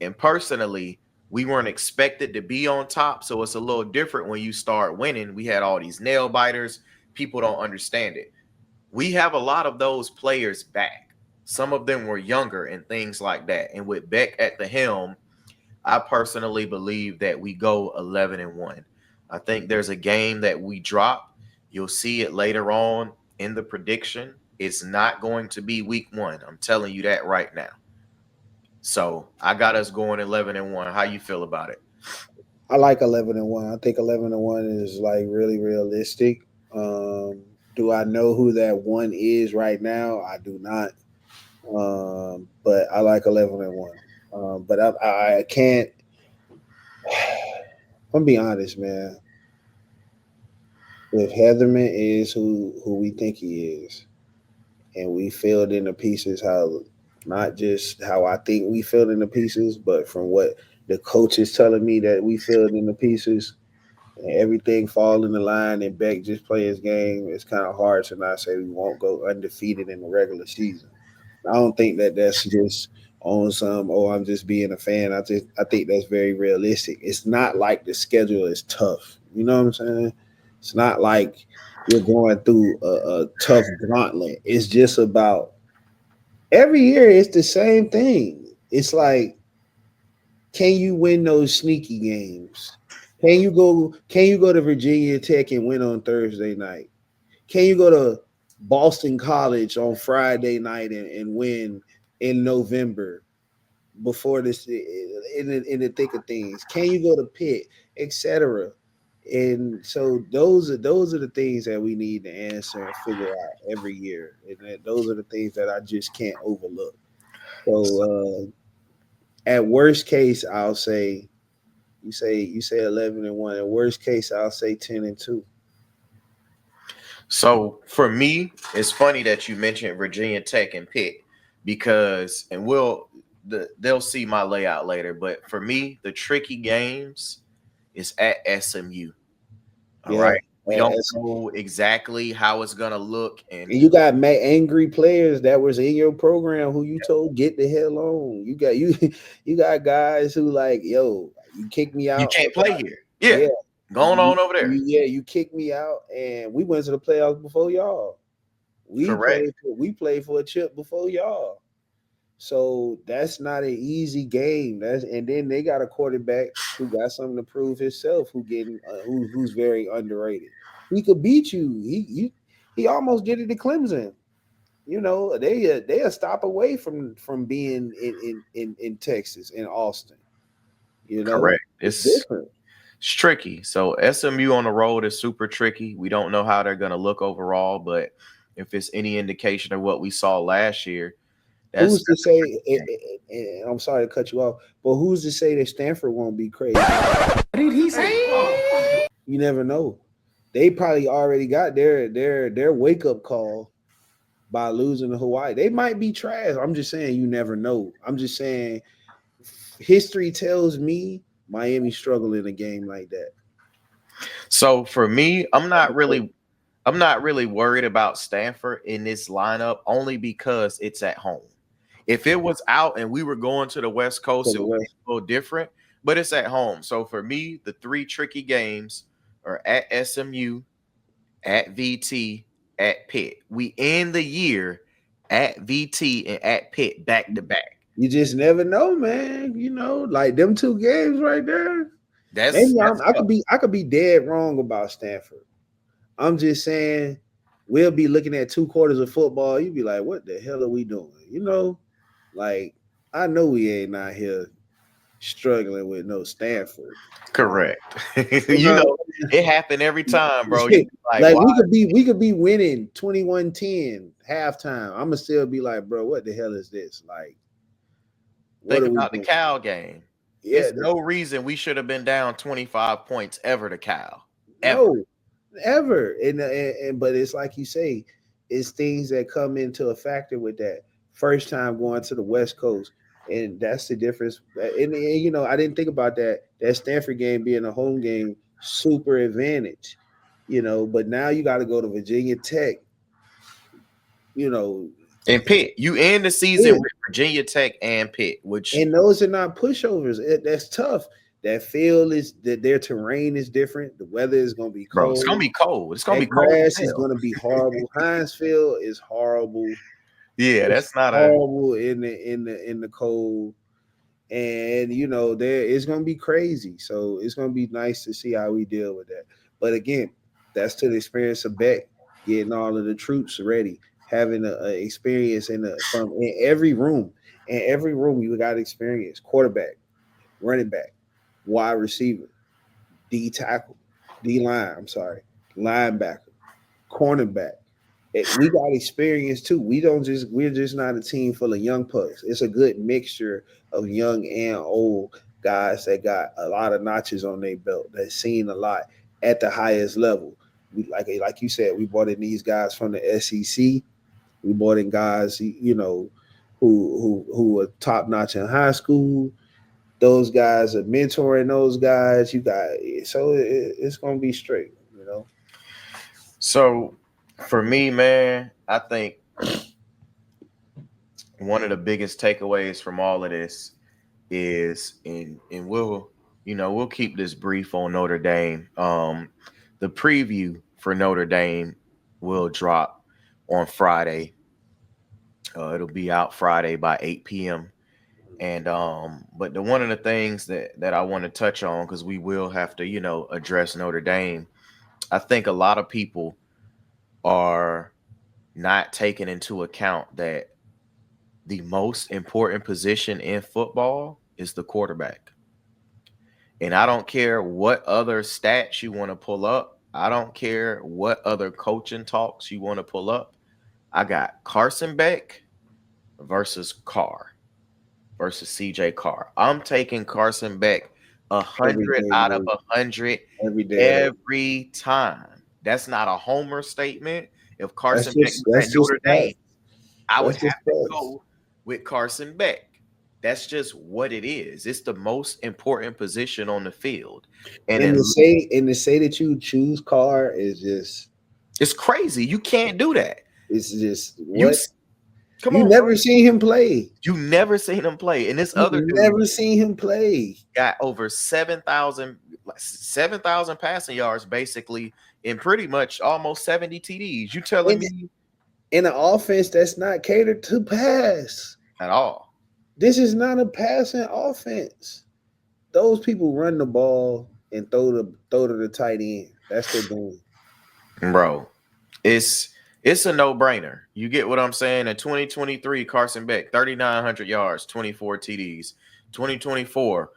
And personally, we weren't expected to be on top, so it's a little different when you start winning. We had all these nail biters. People don't understand it. We have a lot of those players back. Some of them were younger and things like that. And with Beck at the helm, I personally believe that we go 11-1. I think there's a game that we drop. You'll see it later on in the prediction. It's not going to be week 1. I'm telling you that right now. So I got us going 11-1. How you feel about it? I like 11-1. I think 11-1 is like really realistic. Do I know who that one is right now? I do not. But I like 11-1. But I can't. I'm gonna be honest, man. If Heatherman is who we think he is, and we filled in the pieces how not just how I think we filled in the pieces, but from what the coach is telling me that we filled in the pieces, and everything fall in the line and Beck just play his game, it's kind of hard to not say we won't go undefeated in the regular season. I don't think that that's just on some, oh, I'm just being a fan. I think that's very realistic. It's not like the schedule is tough. You know what I'm saying? It's not like we're going through a tough gauntlet. It's just about every year it's the same thing. It's like, can you win those sneaky games? Can you go to Virginia Tech and win on Thursday night? Can you go to Boston College on Friday night and win in November before this in the thick of things? Can you go to Pitt, etc.? And so those are the things that we need to answer and figure out every year, and those are the things that I just can't overlook. So at worst case, I'll say you say 11-1. At worst case, I'll say 10-2. So for me, it's funny that you mentioned Virginia Tech and Pitt because, and they'll see my layout later. But for me, the tricky games is at SMU. All Yeah, right, we don't know exactly how it's gonna look, and and you got angry players that was in your program who you told get the hell on. You got guys who like, yo, you kicked me you out. can't play here. Yeah, Yeah, going on over there. you kicked me out, and we went to the playoffs before y'all. Correct. We played for a chip before y'all. So that's not an easy game. And then they got a quarterback who got something to prove himself, who's very underrated. He could beat you. He almost did it to Clemson. You know, they a stop away from being in Texas, in Austin. You know, Correct. it's It's different. tricky. So SMU on the road is super tricky. We don't know how they're going to look overall, but if it's any indication of what we saw last year, Who's to that's a tricky say? game. And I'm sorry to cut you off, but who's to say that Stanford won't be crazy? You never know. They probably already got their wake up call by losing to Hawaii. They might be trash. I'm just saying you never know. I'm just saying history tells me Miami struggled in a game like that. So for me, I'm not really worried about Stanford in this lineup only because it's at home. If it was out and we were going to the West For Coast, it the would be West. a little different, but it's at home. So for me, the three tricky games are at SMU, at VT, at Pitt. We end the year at VT and at Pitt back to back. You just never know, man. You know, like them two games right there. That's Maybe that's tough. I could be dead wrong about Stanford. I'm just saying we'll be looking at 2 quarters of football. You'd be like, what the hell are we doing? You know, like I know we ain't out here struggling with no Stanford. Correct. You know, It happened every time, bro. You be like, like why? we could be winning 21-10 halftime. I'm gonna still be like, bro, what the hell is this? Like, what Think are we about the doing? Cal game. Yeah, It's no reason we should have been down 25 points ever to Cal. Ever. no, ever. And but it's like you say, it's things that come into a factor with that. First time going to the West Coast, and that's the difference. And you know, I didn't think about that. That Stanford game being a home game, super advantage. You know, but now you got to go to Virginia Tech. You know, And Pitt, you end the season yeah. with Virginia Tech and Pitt, which, And those are not pushovers. That's tough. That field is that their terrain is different. The weather is going to be bro, it's gonna cold. be cold. It's gonna That be cold as grass is hell. going to be horrible. Heinz Field is horrible. Yeah, It's that's not a horrible in the cold, and you know there it's going to be crazy. So it's going to be nice to see how we deal with that. But again, that's to the experience of Beck getting all of the troops ready, having a experience from in every room. In every room, you got experience. Quarterback, running back, wide receiver, D tackle, D line. I'm sorry, linebacker, cornerback. We got experience too. We're just not a team full of young pucks. It's a good mixture of young and old guys that got a lot of notches on their belt, that's seen a lot at the highest level. We like you said, we brought in these guys from the SEC. We brought in guys, you know, who were top notch in high school. Those guys are mentoring those guys. You got so it's gonna be straight, you know. So for me, man, I think one of the biggest takeaways from all of this is, and we'll keep this brief on Notre Dame. The preview for Notre Dame will drop on Friday. It'll be out Friday by 8 p.m. And but one of the things that I want to touch on, because we will have to, address Notre Dame. I think a lot of people are not taking into account that the most important position in football is the quarterback. And I don't care what other stats you want to pull up. I don't care what other coaching talks you want to pull up. I got Carson Beck versus Carr versus CJ Carr. I'm taking Carson Beck 100 out of 100 every time. That's not a homer statement. If Carson Beck was at Notre Dame, I would have to go with Carson Beck. That's just what it is. It's the most important position on the field. And to say that you choose Carr is just, it's crazy. You can't do that. It's just what you never seen him play. You never seen him play. And this other dude never seen him play. Got over 7,000 passing yards basically in pretty much almost 70 TDs. You telling me in an offense that's not catered to pass at all? This is not a passing offense. Those people run the ball and throw to the tight end. That's their doing. Bro, it's a no-brainer. You get what I'm saying? In 2023, Carson Beck, 3,900 yards, 24 TDs. 2024,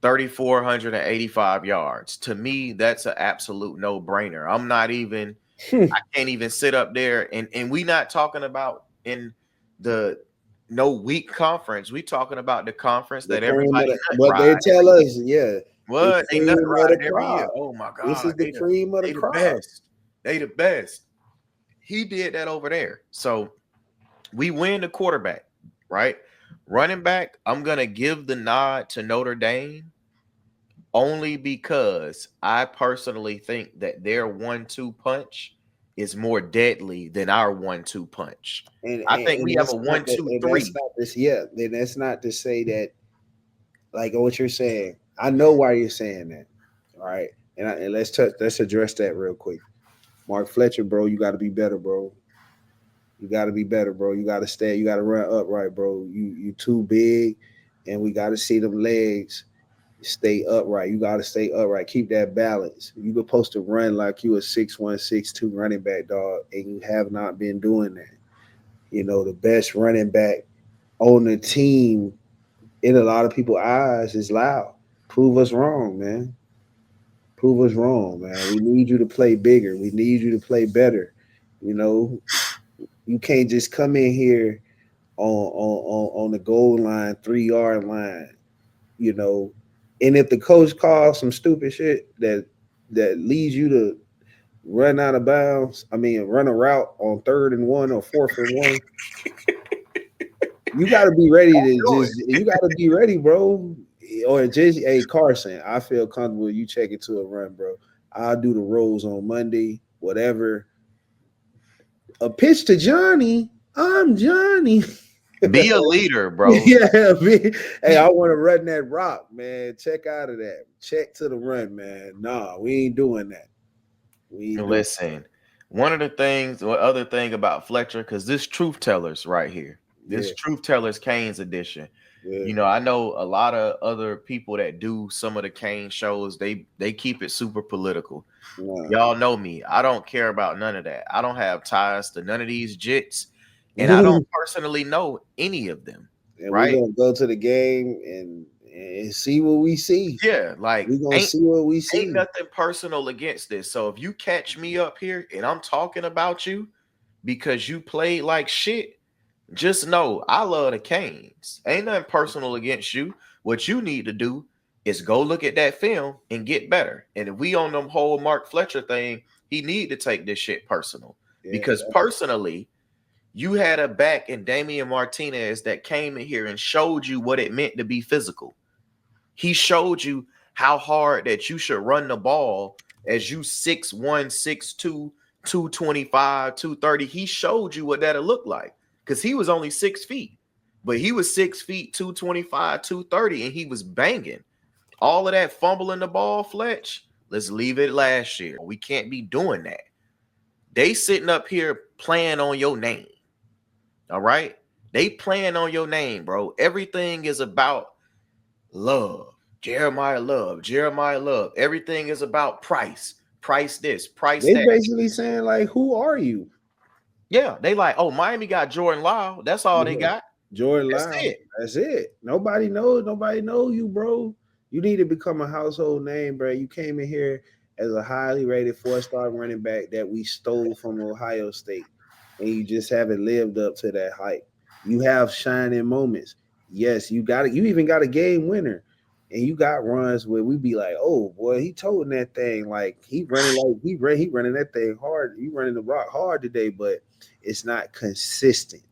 3,485 yards. To me, that's an absolute no-brainer. I'm not even I can't even sit up there and we not talking about in the no weak conference. We talking about the conference that everybody what they tell us, yeah. What they nut ride every year. Oh my God. This is the cream of the crop. They the best. He did that over there. So we win the quarterback, right? Running back, I'm going to give the nod to Notre Dame only because I personally think that their 1-2 punch is more deadly than our 1-2 punch. I think we have a 1-2-3. Then that's not to say that, like what you're saying. I know why you're saying that. All right. And let's address that real quick. Mark Fletcher, bro, you got to be better, bro. You got to be better, bro. You got to stay. You got to run upright, bro. You too big, and we got to see them legs stay upright. You got to stay upright. Keep that balance. You're supposed to run like you a 6'1", 6'2" running back, dog, and you have not been doing that. You know, the best running back on the team in a lot of people's eyes is Loud. Prove us wrong, man. Prove us wrong, man. We need you to play bigger. We need you to play better. You know, you can't just come in here on the goal line, 3-yard line, you know. And if the coach calls some stupid shit that leads you to run out of bounds, run a route on 3rd and 1 or 4th and 1, you got to be ready you got to be ready, bro. Or just, hey, Carson, I feel comfortable you check it to a run, bro. I'll do the rolls on Monday, whatever. A pitch to Johnny. I'm Johnny. Be a leader, bro. Hey, I want to run that rock, man. Check out of that. Check to the run, man. Nah, we ain't doing that. Listen, other thing about Fletcher, because this truth tellers right here, this truth tellers Canes edition. Yeah. You know, I know a lot of other people that do some of the Kane shows. They keep it super political. Yeah. Y'all know me. I don't care about none of that. I don't have ties to none of these jits, and I don't personally know any of them. And right? We're gonna go to the game and see what we see. Yeah, like we're gonna see what we see. Ain't nothing personal against this. So if you catch me up here and I'm talking about you because you played like shit, just know I love the Canes. Ain't nothing personal against you. What you need to do is go look at that film and get better. And if we on them whole Mark Fletcher thing, He need to take this shit personal Yeah, because personally, you had a back in Damian Martinez that came in here and showed you what it meant to be physical. He showed you how hard that you should run the ball as you 6'1", 6'2", 225, 230. He showed you what that'll look like because he was only 6 feet, but he was 6 feet, 225, 230, and he was banging. All of that fumbling the ball, Fletch, let's leave it last year. We can't be doing that. They sitting up here playing on your name. All right? They playing on your name, bro. Everything is about Love. Jeremiah Love. Everything is about price. Price this, price they that. basically saying like, who are you? Yeah, they like, oh, Miami got Jordan Lyle. That's all they got. Jordan That's Lyle. it. That's it. Nobody knows. Nobody know you, bro. You need to become a household name, bro. You came in here as a highly rated 4-star running back that we stole from Ohio State, and you just haven't lived up to that hype. You have shining moments. Yes, you got it. You even got a game winner, and you got runs where we be like, "Oh boy, he toting that thing like he running that thing hard. He running the rock hard today, but it's not consistent."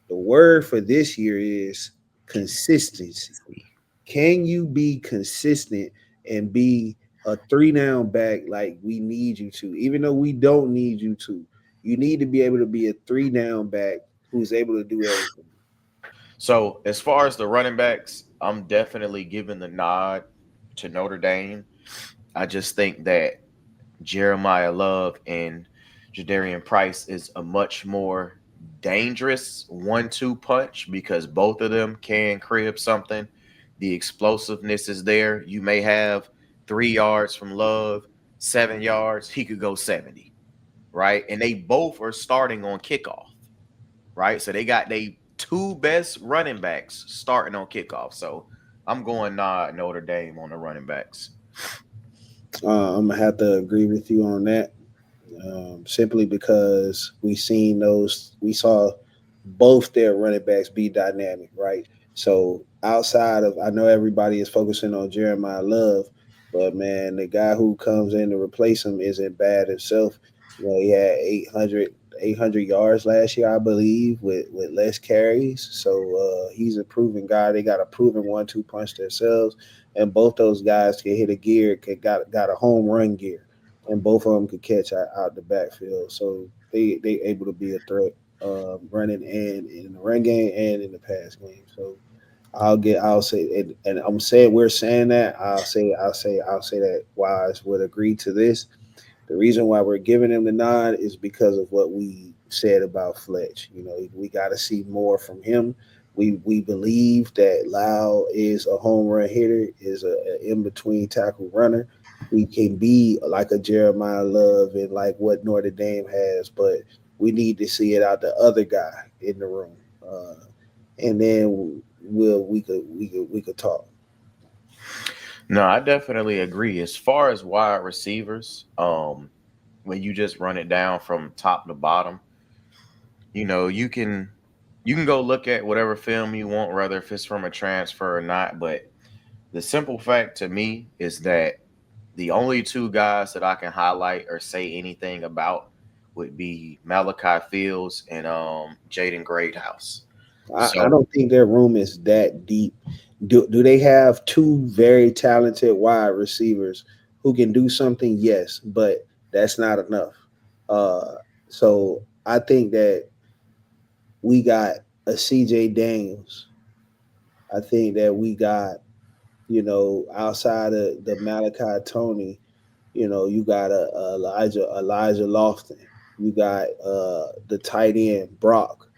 The word for this year is consistency. Can you be consistent and be a 3-down back like we need you to? Even though we don't need you to, you need to be able to be a 3-down back who's able to do everything. So as far as the running backs, I'm definitely giving the nod to Notre Dame. I just think that Jeremiah Love and Jadarian Price is a much more dangerous 1-2 punch because both of them can crib something. The explosiveness is there. You may have 3 yards from Love, 7 yards. He could go 70, right? And they both are starting on kickoff, right? So they got they 2 best running backs starting on kickoff. So I'm going Notre Dame on the running backs. I'm gonna have to agree with you on that, simply because we saw both their running backs be dynamic, right? So outside of, I know everybody is focusing on Jeremiah Love, but man, the guy who comes in to replace him isn't bad himself. You know, he had 800 yards last year, I believe, with less carries. So he's a proven guy. They got a proven 1-2 punch themselves, and both those guys can hit a gear, got a home run gear, and both of them could catch out the backfield. So they able to be a threat, running and in the run game and in the pass game. So I'll say, and I'm saying we're saying that I'll say that Wise would agree to this. The reason why we're giving him the nod is because of what we said about Fletch. You know, we got to see more from him. We believe that Lau is a home run hitter, is a in between tackle runner. We can be like a Jeremiah Love and like what Notre Dame has, but we need to see it out the other guy in the room, and then we could talk. No, I definitely agree. As far as wide receivers, when you just run it down from top to bottom, you know, you can go look at whatever film you want, whether if it's from a transfer or not. But the simple fact to me is that the only 2 guys that I can highlight or say anything about would be Malachi Fields and Jaden Greathouse. I don't think their room is that deep. Do they have 2 very talented wide receivers who can do something? Yes, but that's not enough. So I think that we got a CJ Daniels. I think that we got, outside of the Malachi Tony, you got a Elijah Lofton. You got the tight end Brock.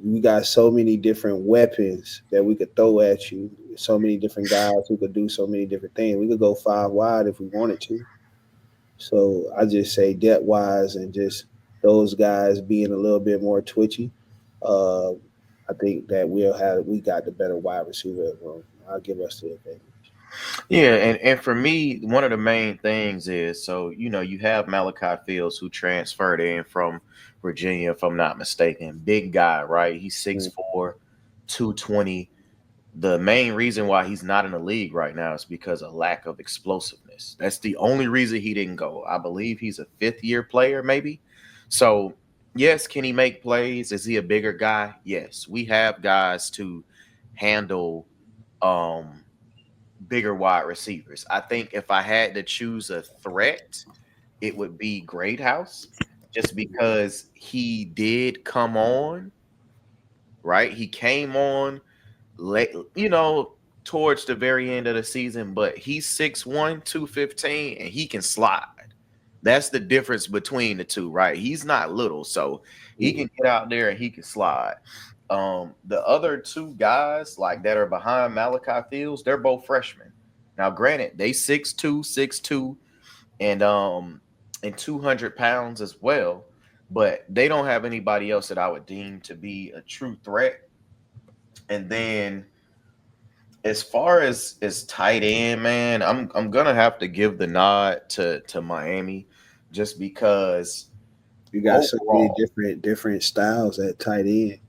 We got so many different weapons that we could throw at you. So many different guys who could do so many different things. We could go 5 wide if we wanted to. So I just say depth wise and just those guys being a little bit more twitchy. I think that we got the better wide receiver room. I'll give us the advantage. Yeah, and for me, one of the main things is, so you have Malachi Fields who transferred in from Virginia, if I'm not mistaken. Big guy, right? He's 6'4", 220. The main reason why he's not in the league right now is because of lack of explosiveness. Yes, that's the only reason he didn't go. I believe he's a 5th-year player, maybe. So, yes, can he make plays? Is he a bigger guy? Yes, we have guys to handle bigger wide receivers. I think if I had to choose a threat, it would be Greathouse, just because he did come on, right? He came on late, towards the very end of the season, but he's 6'1", 215, and he can slide. That's the difference between the two, right? He's not little, so he can get out there and he can slide. The other two guys like that are behind Malachi Fields, they're both freshmen. Now, granted, they 6'2", and 200 pounds as well, but they don't have anybody else that I would deem to be a true threat. And then as far as tight end, man, I'm gonna have to give the nod to Miami, just because You got so many overall, different styles at tight end.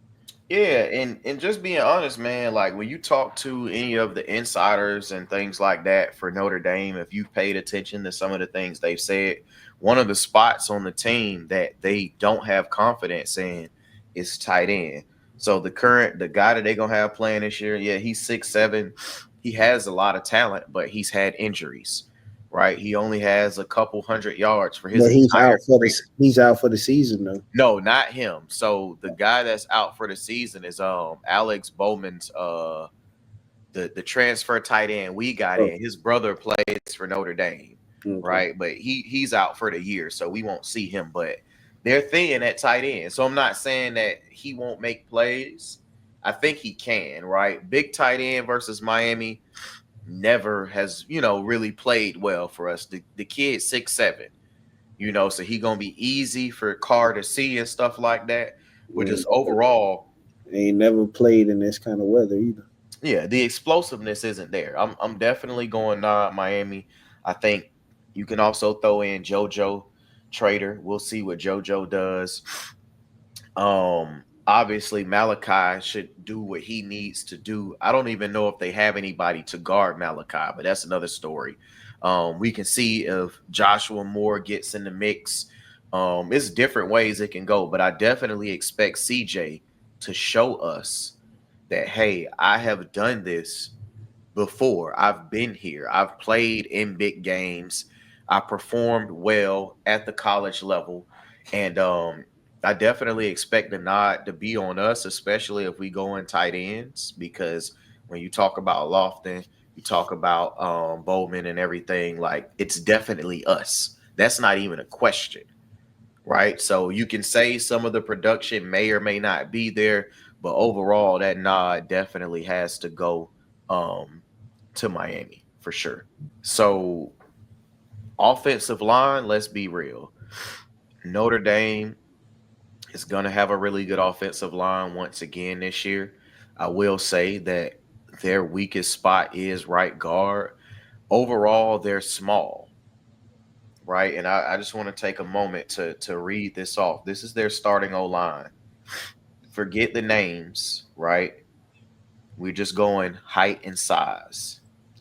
yeah, and just being honest, man, like when you talk to any of the insiders and things like that for Notre Dame, if you've paid attention to some of the things they've said, one of the spots on the team that they don't have confidence in is tight end. So the guy that they're gonna have playing this year, yeah, he's 6'7". He has a lot of talent, but he's had injuries, right? He only has a couple hundred yards for his But entire career. he's out for the season though. No, not him. So the guy that's out for the season is Alex Bowman's the transfer tight end we got in. His brother plays for Notre Dame, right? But he's out for the year, so we won't see him. But they're thin at tight end. So I'm not saying that he won't make plays. I think he can, right? Big tight end versus Miami never has, really played well for us. The kid's 6'7". So he gonna be easy for Carr to see and stuff like that. But just overall, Ain't never played in this kind of weather either. yeah, the explosiveness isn't there. I'm definitely going Miami. I think you can also throw in JoJo Trader. We'll see what JoJo does. Obviously Malachi should do what he needs to do. I don't even know if they have anybody to guard Malachi, but that's another story. We can see if Joshua Moore gets in the mix. It's different ways it can go, but I definitely expect CJ to show us that, hey, I have done this before. I've been here. I've played in big games. I performed well at the college level. And I definitely expect the nod to be on us, especially if we go in tight ends, because when you talk about Lofton, you talk about Bowman and everything, like it's definitely us. That's not even a question, right? So you can say some of the production may or may not be there, but overall, that nod definitely has to go to Miami for sure. So offensive line, let's be real. Notre Dame is going to have a really good offensive line once again this year. I will say that their weakest spot is right guard. Overall, they're small, right? And I just want to take a moment to read this off. This is their starting O-line. Forget the names, right? We're just going height and size.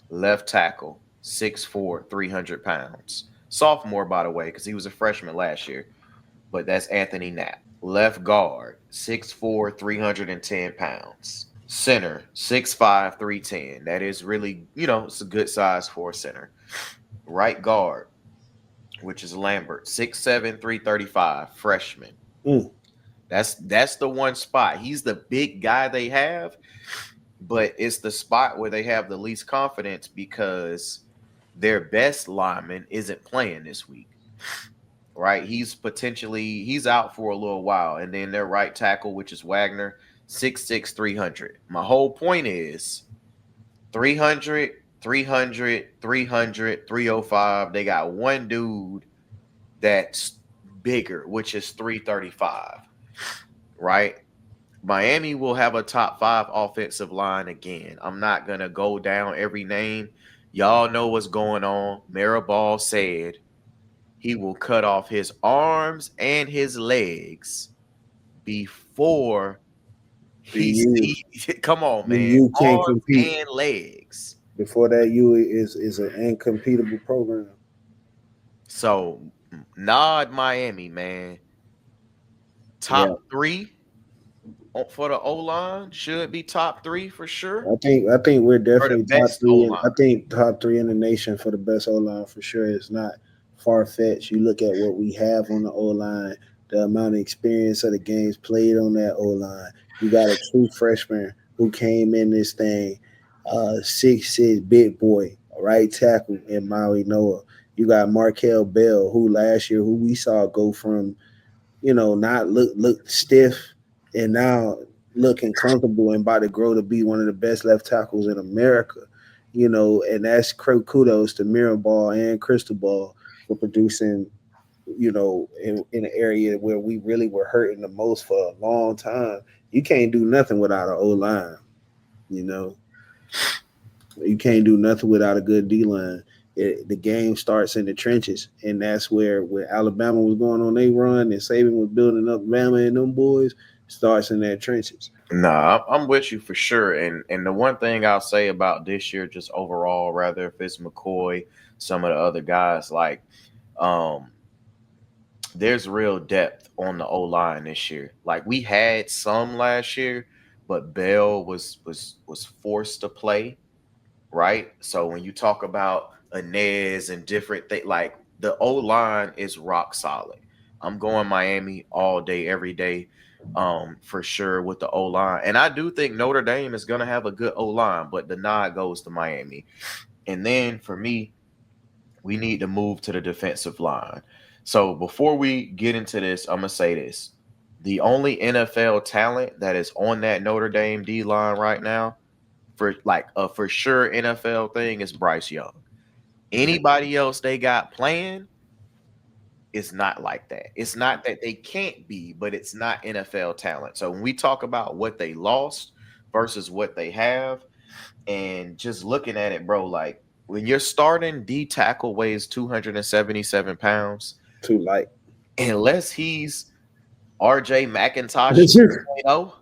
Left tackle, 6'4", 300 pounds. Sophomore, by the way, because he was a freshman last year. But that's Anthony Knapp. Left guard, 6'4", 310 pounds. Center, 6'5", 310. That is really, it's a good size for a center. Right guard, which is Lambert, 6'7", 335, freshman. That's the one spot. He's the big guy they have, but it's the spot where they have the least confidence because their best lineman isn't playing this week. Right? He's out for a little while. And then their right tackle, which is Wagner, 6'6", 300. My whole point is 300, 300, 300, 305. They got one dude that's bigger, which is 335. Right? Miami will have a top 5 offensive line again. I'm not going to go down every name. Y'all know what's going on. Maribal said he will cut off his arms and his legs before he sees. Come on, man. You can't Arms compete. and legs. Before that, you is an incompetable program. So nod Miami, man. Yeah, Top 3 for the O-line should be top 3 for sure. I think we're Or the definitely top best three. O-line. I think top three in the nation for the best O line for sure. It's not far fetched. You look at what we have on the O line, the amount of experience of the games played on that O line. You got a true freshman who came in this thing, 6'6" big boy, a right tackle in Maui Noah. You got Markel Bell, who last year who we saw go from not look stiff and now looking comfortable and about to grow to be one of the best left tackles in America. And that's kudos to Mirabal and Cristobal for producing, in an area where we really were hurting the most for a long time. You can't do nothing without an O line, you know. You can't do nothing without a good D line. The game starts in the trenches, and that's where Alabama was going on they run, and Saban was building up Bama and them boys. Starts in that trenches. Nah, I'm with you for sure. And the one thing I'll say about this year, just overall, rather if it's McCoy, some of the other guys, like um, there's real depth on the O line this year. Like we had some last year, but Bell was forced to play, right? So when you talk about Inez and different things, like the O line is rock solid. I'm going Miami all day, every day, for sure with the O line. And I do think Notre Dame is going to have a good O line, but the nod goes to Miami. And then for me, we need to move to the defensive line. So before we get into this, I'm gonna say this: the only NFL talent that is on that Notre Dame D line right now, for like a for sure NFL thing, is Bryce Young. Anybody else they got playing is not like that. It's not that they can't be, but it's not NFL talent. So when we talk about what they lost versus what they have, and just looking at it, bro, like when you're starting D tackle weighs 277 pounds, Too light. unless he's RJ McIntosh 2.0,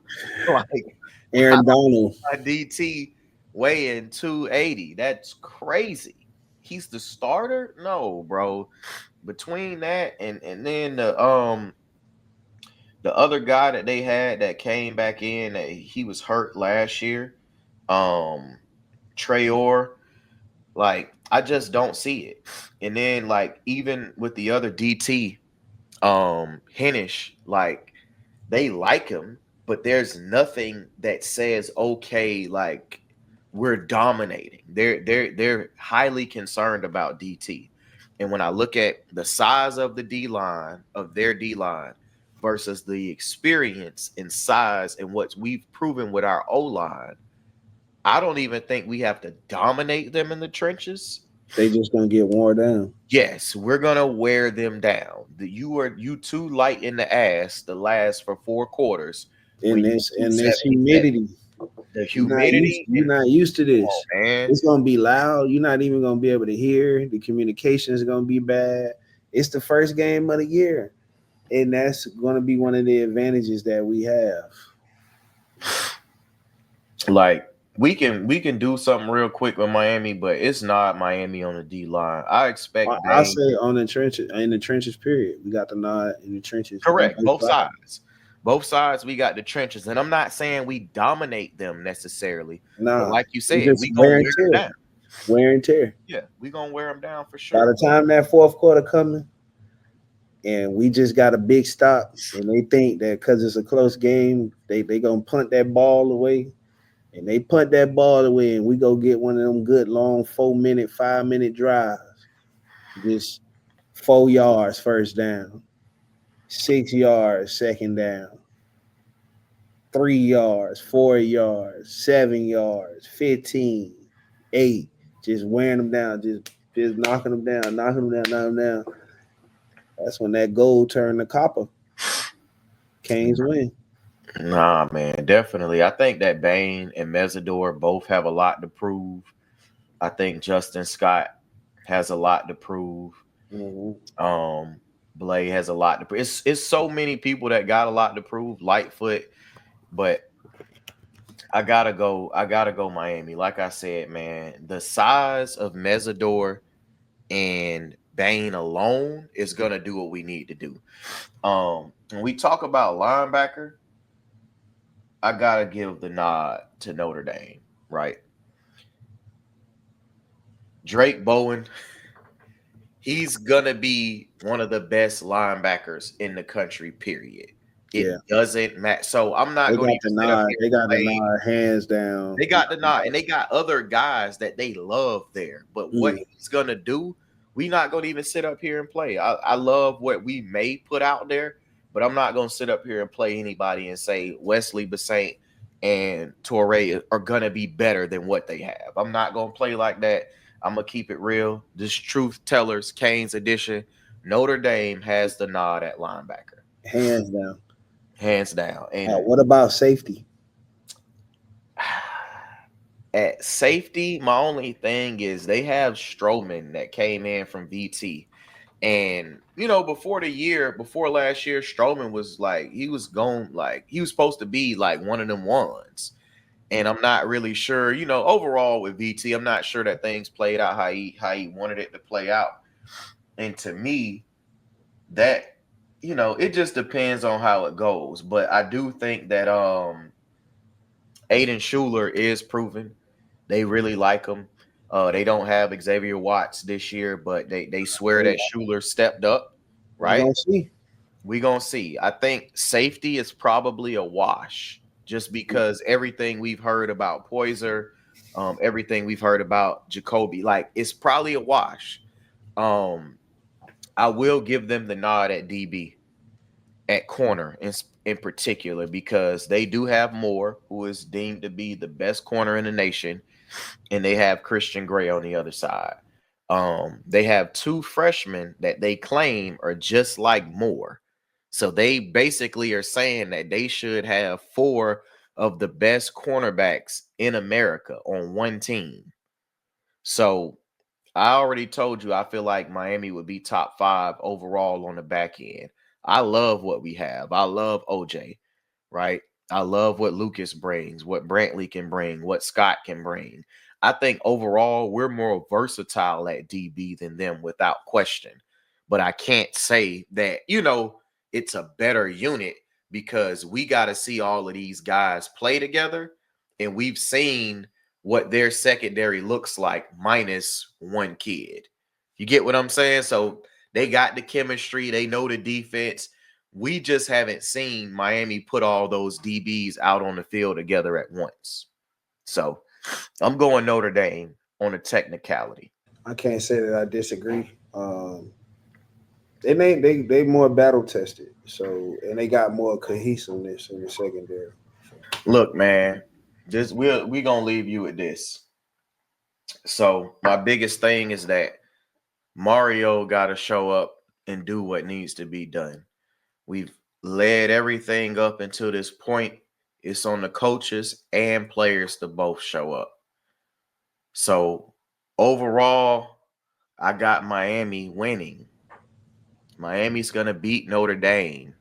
like Aaron Donald. my DT weighing 280. That's crazy. He's the starter? No, bro. Between that and then the other guy that they had that came back in, that he was hurt last year, Trayor, like I just don't see it. And then like even with the other DT, Hennish, like they like him, but there's nothing that says okay, like we're dominating. They're highly concerned about DT. And when I look at the size of the D line of their D line versus the experience and size and what we've proven with our O line, I don't even think we have to dominate them in the trenches. They just gonna get worn down. Yes, we're gonna wear them down. You too light in the ass to last for 4 quarters. In this humidity. The humidity, You're not used to this. oh, man. It's gonna be loud. You're not even gonna be able to hear. The communication is gonna be bad. It's the first game of the year, and that's gonna be one of the advantages that we have. Like we can do something real quick with Miami, but it's not Miami on the D line. I expect I say on the trenches, in the trenches. Period. We got the nod in the trenches. correct both sides. Both sides, we got the trenches, and I'm not saying we dominate them necessarily. Nah, but like you said, we wear gonna and wear them tear. down. Wear and tear. Yeah, we gonna wear them down for By sure. the time that fourth quarter coming, and we just got a big stop, and they think that because it's a close game, they gonna punt that ball away, and they punt that ball away, and we go get one of them good long 4-minute, 5-minute drives, just 4 yards first down, 6 yards second down, 3 yards, 4 yards, 7 yards, 15, 8, just wearing them down, just knocking them down, knocking them down. That's when that gold turned to copper. Canes win. Nah, man, definitely. I think that Bain and Mesidor both have a lot to prove. I think Justin Scott has a lot to prove. Mm-hmm. Blay has a lot to prove. It's so many people that got a lot to prove. Lightfoot, but I gotta go Miami. Like I said, man, the size of Mesidor and Bain alone is gonna do what we need to do. When we talk about linebacker, I gotta give the nod to Notre Dame, right? Drake Bowen, he's gonna be one of the best linebackers in the country, period. It Yeah, doesn't matter. So I'm not they gonna got even the sit up nod. here They and got the play. nod, hands down. They got the nod, and they got other guys that they love there. But what Mm. he's gonna do, we not gonna even sit up here and play. I love what we may put out there, but I'm not gonna sit up here and play anybody and say Wesley Basaint and Torrey are gonna be better than what they have. I'm not gonna play like that. I'm gonna keep it real. This truth tellers, Kane's edition. Notre Dame has the nod at linebacker, Hands down. hands down. And What about safety? at safety, my only thing is they have Strowman that came in from VT. And before last year, Strowman was like he was going like he was supposed to be like one of them ones. And I'm not really sure, overall with VT, I'm not sure that things played out how he wanted it to play out. And to me, that it just depends on how it goes. But I do think that Aiden Schuler is proven. They really like him. They don't have Xavier Watts this year, but they swear that Schuler stepped up, We right? gonna see. We gonna see. I think safety is probably a wash, just because everything we've heard about Poyser, everything we've heard about Jacoby, like it's probably a wash. I will give them the nod at DB, at corner in particular, because they do have Moore, who is deemed to be the best corner in the nation, and they have Christian Gray on the other side. They have two freshmen that they claim are just like Moore. So they basically are saying that they should have four of the best cornerbacks in America on one team. So I already told you I feel like Miami would be top 5 overall on the back end. I love what we have. I love OJ, right? I love what Lucas brings, what Brantley can bring, what Scott can bring. I think overall we're more versatile at DB than them without question. But I can't say that, it's a better unit, because we got to see all of these guys play together. And we've seen what their secondary looks like minus one kid. You get what I'm saying? So they got the chemistry. They know the defense. We just haven't seen Miami put all those DBs out on the field together at once. So I'm going Notre Dame on a technicality. I can't say that I disagree. They more battle tested, so and they got more cohesiveness in the secondary. Look, man, we gonna leave you with this. So my biggest thing is that Mario got to show up and do what needs to be done. We've led everything up until this point. It's on the coaches and players to both show up. So overall, I got Miami winning. Miami's going to beat Notre Dame.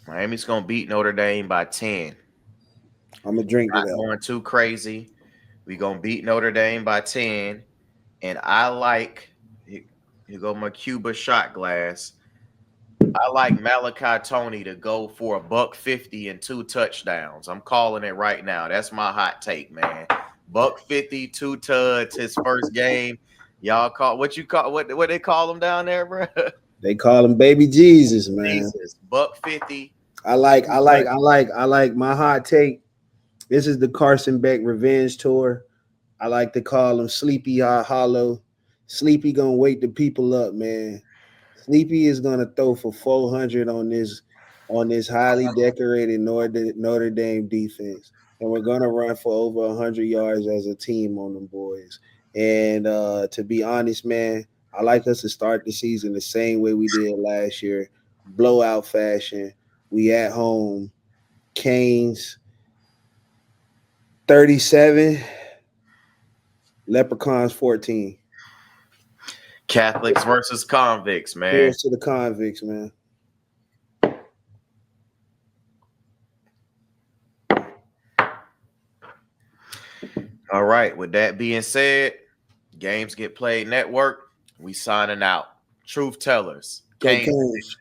Miami's going to beat Notre Dame by 10. I'm gonna drink Not it up. going too crazy. We're going to beat Notre Dame by 10. And I like, here go my Cuba shot glass. I like Malachi Tony to go for $150 and 2 touchdowns. I'm calling it right now. That's my hot take, man. $150, 2 tuds, his first game. Y'all call what they call him down there, bro? They call him Baby Jesus, man. Jesus, $150. I like my hot take. This is the Carson Beck revenge tour. I like to call him Sleepy Hollow. Sleepy gonna wake the people up, man. Sleepy is gonna throw for 400 on this highly decorated Notre Dame defense, and we're gonna run for over 100 yards as a team on them boys. And to be honest, man, I like us to start the season the same way we did last year, blowout fashion. We at home, Canes 37, Leprechauns 14. Catholics versus convicts, man. Here's to the convicts, man. All right. With that being said, Games Get Played Network, we signing out. Truth tellers. Go Kane Canes.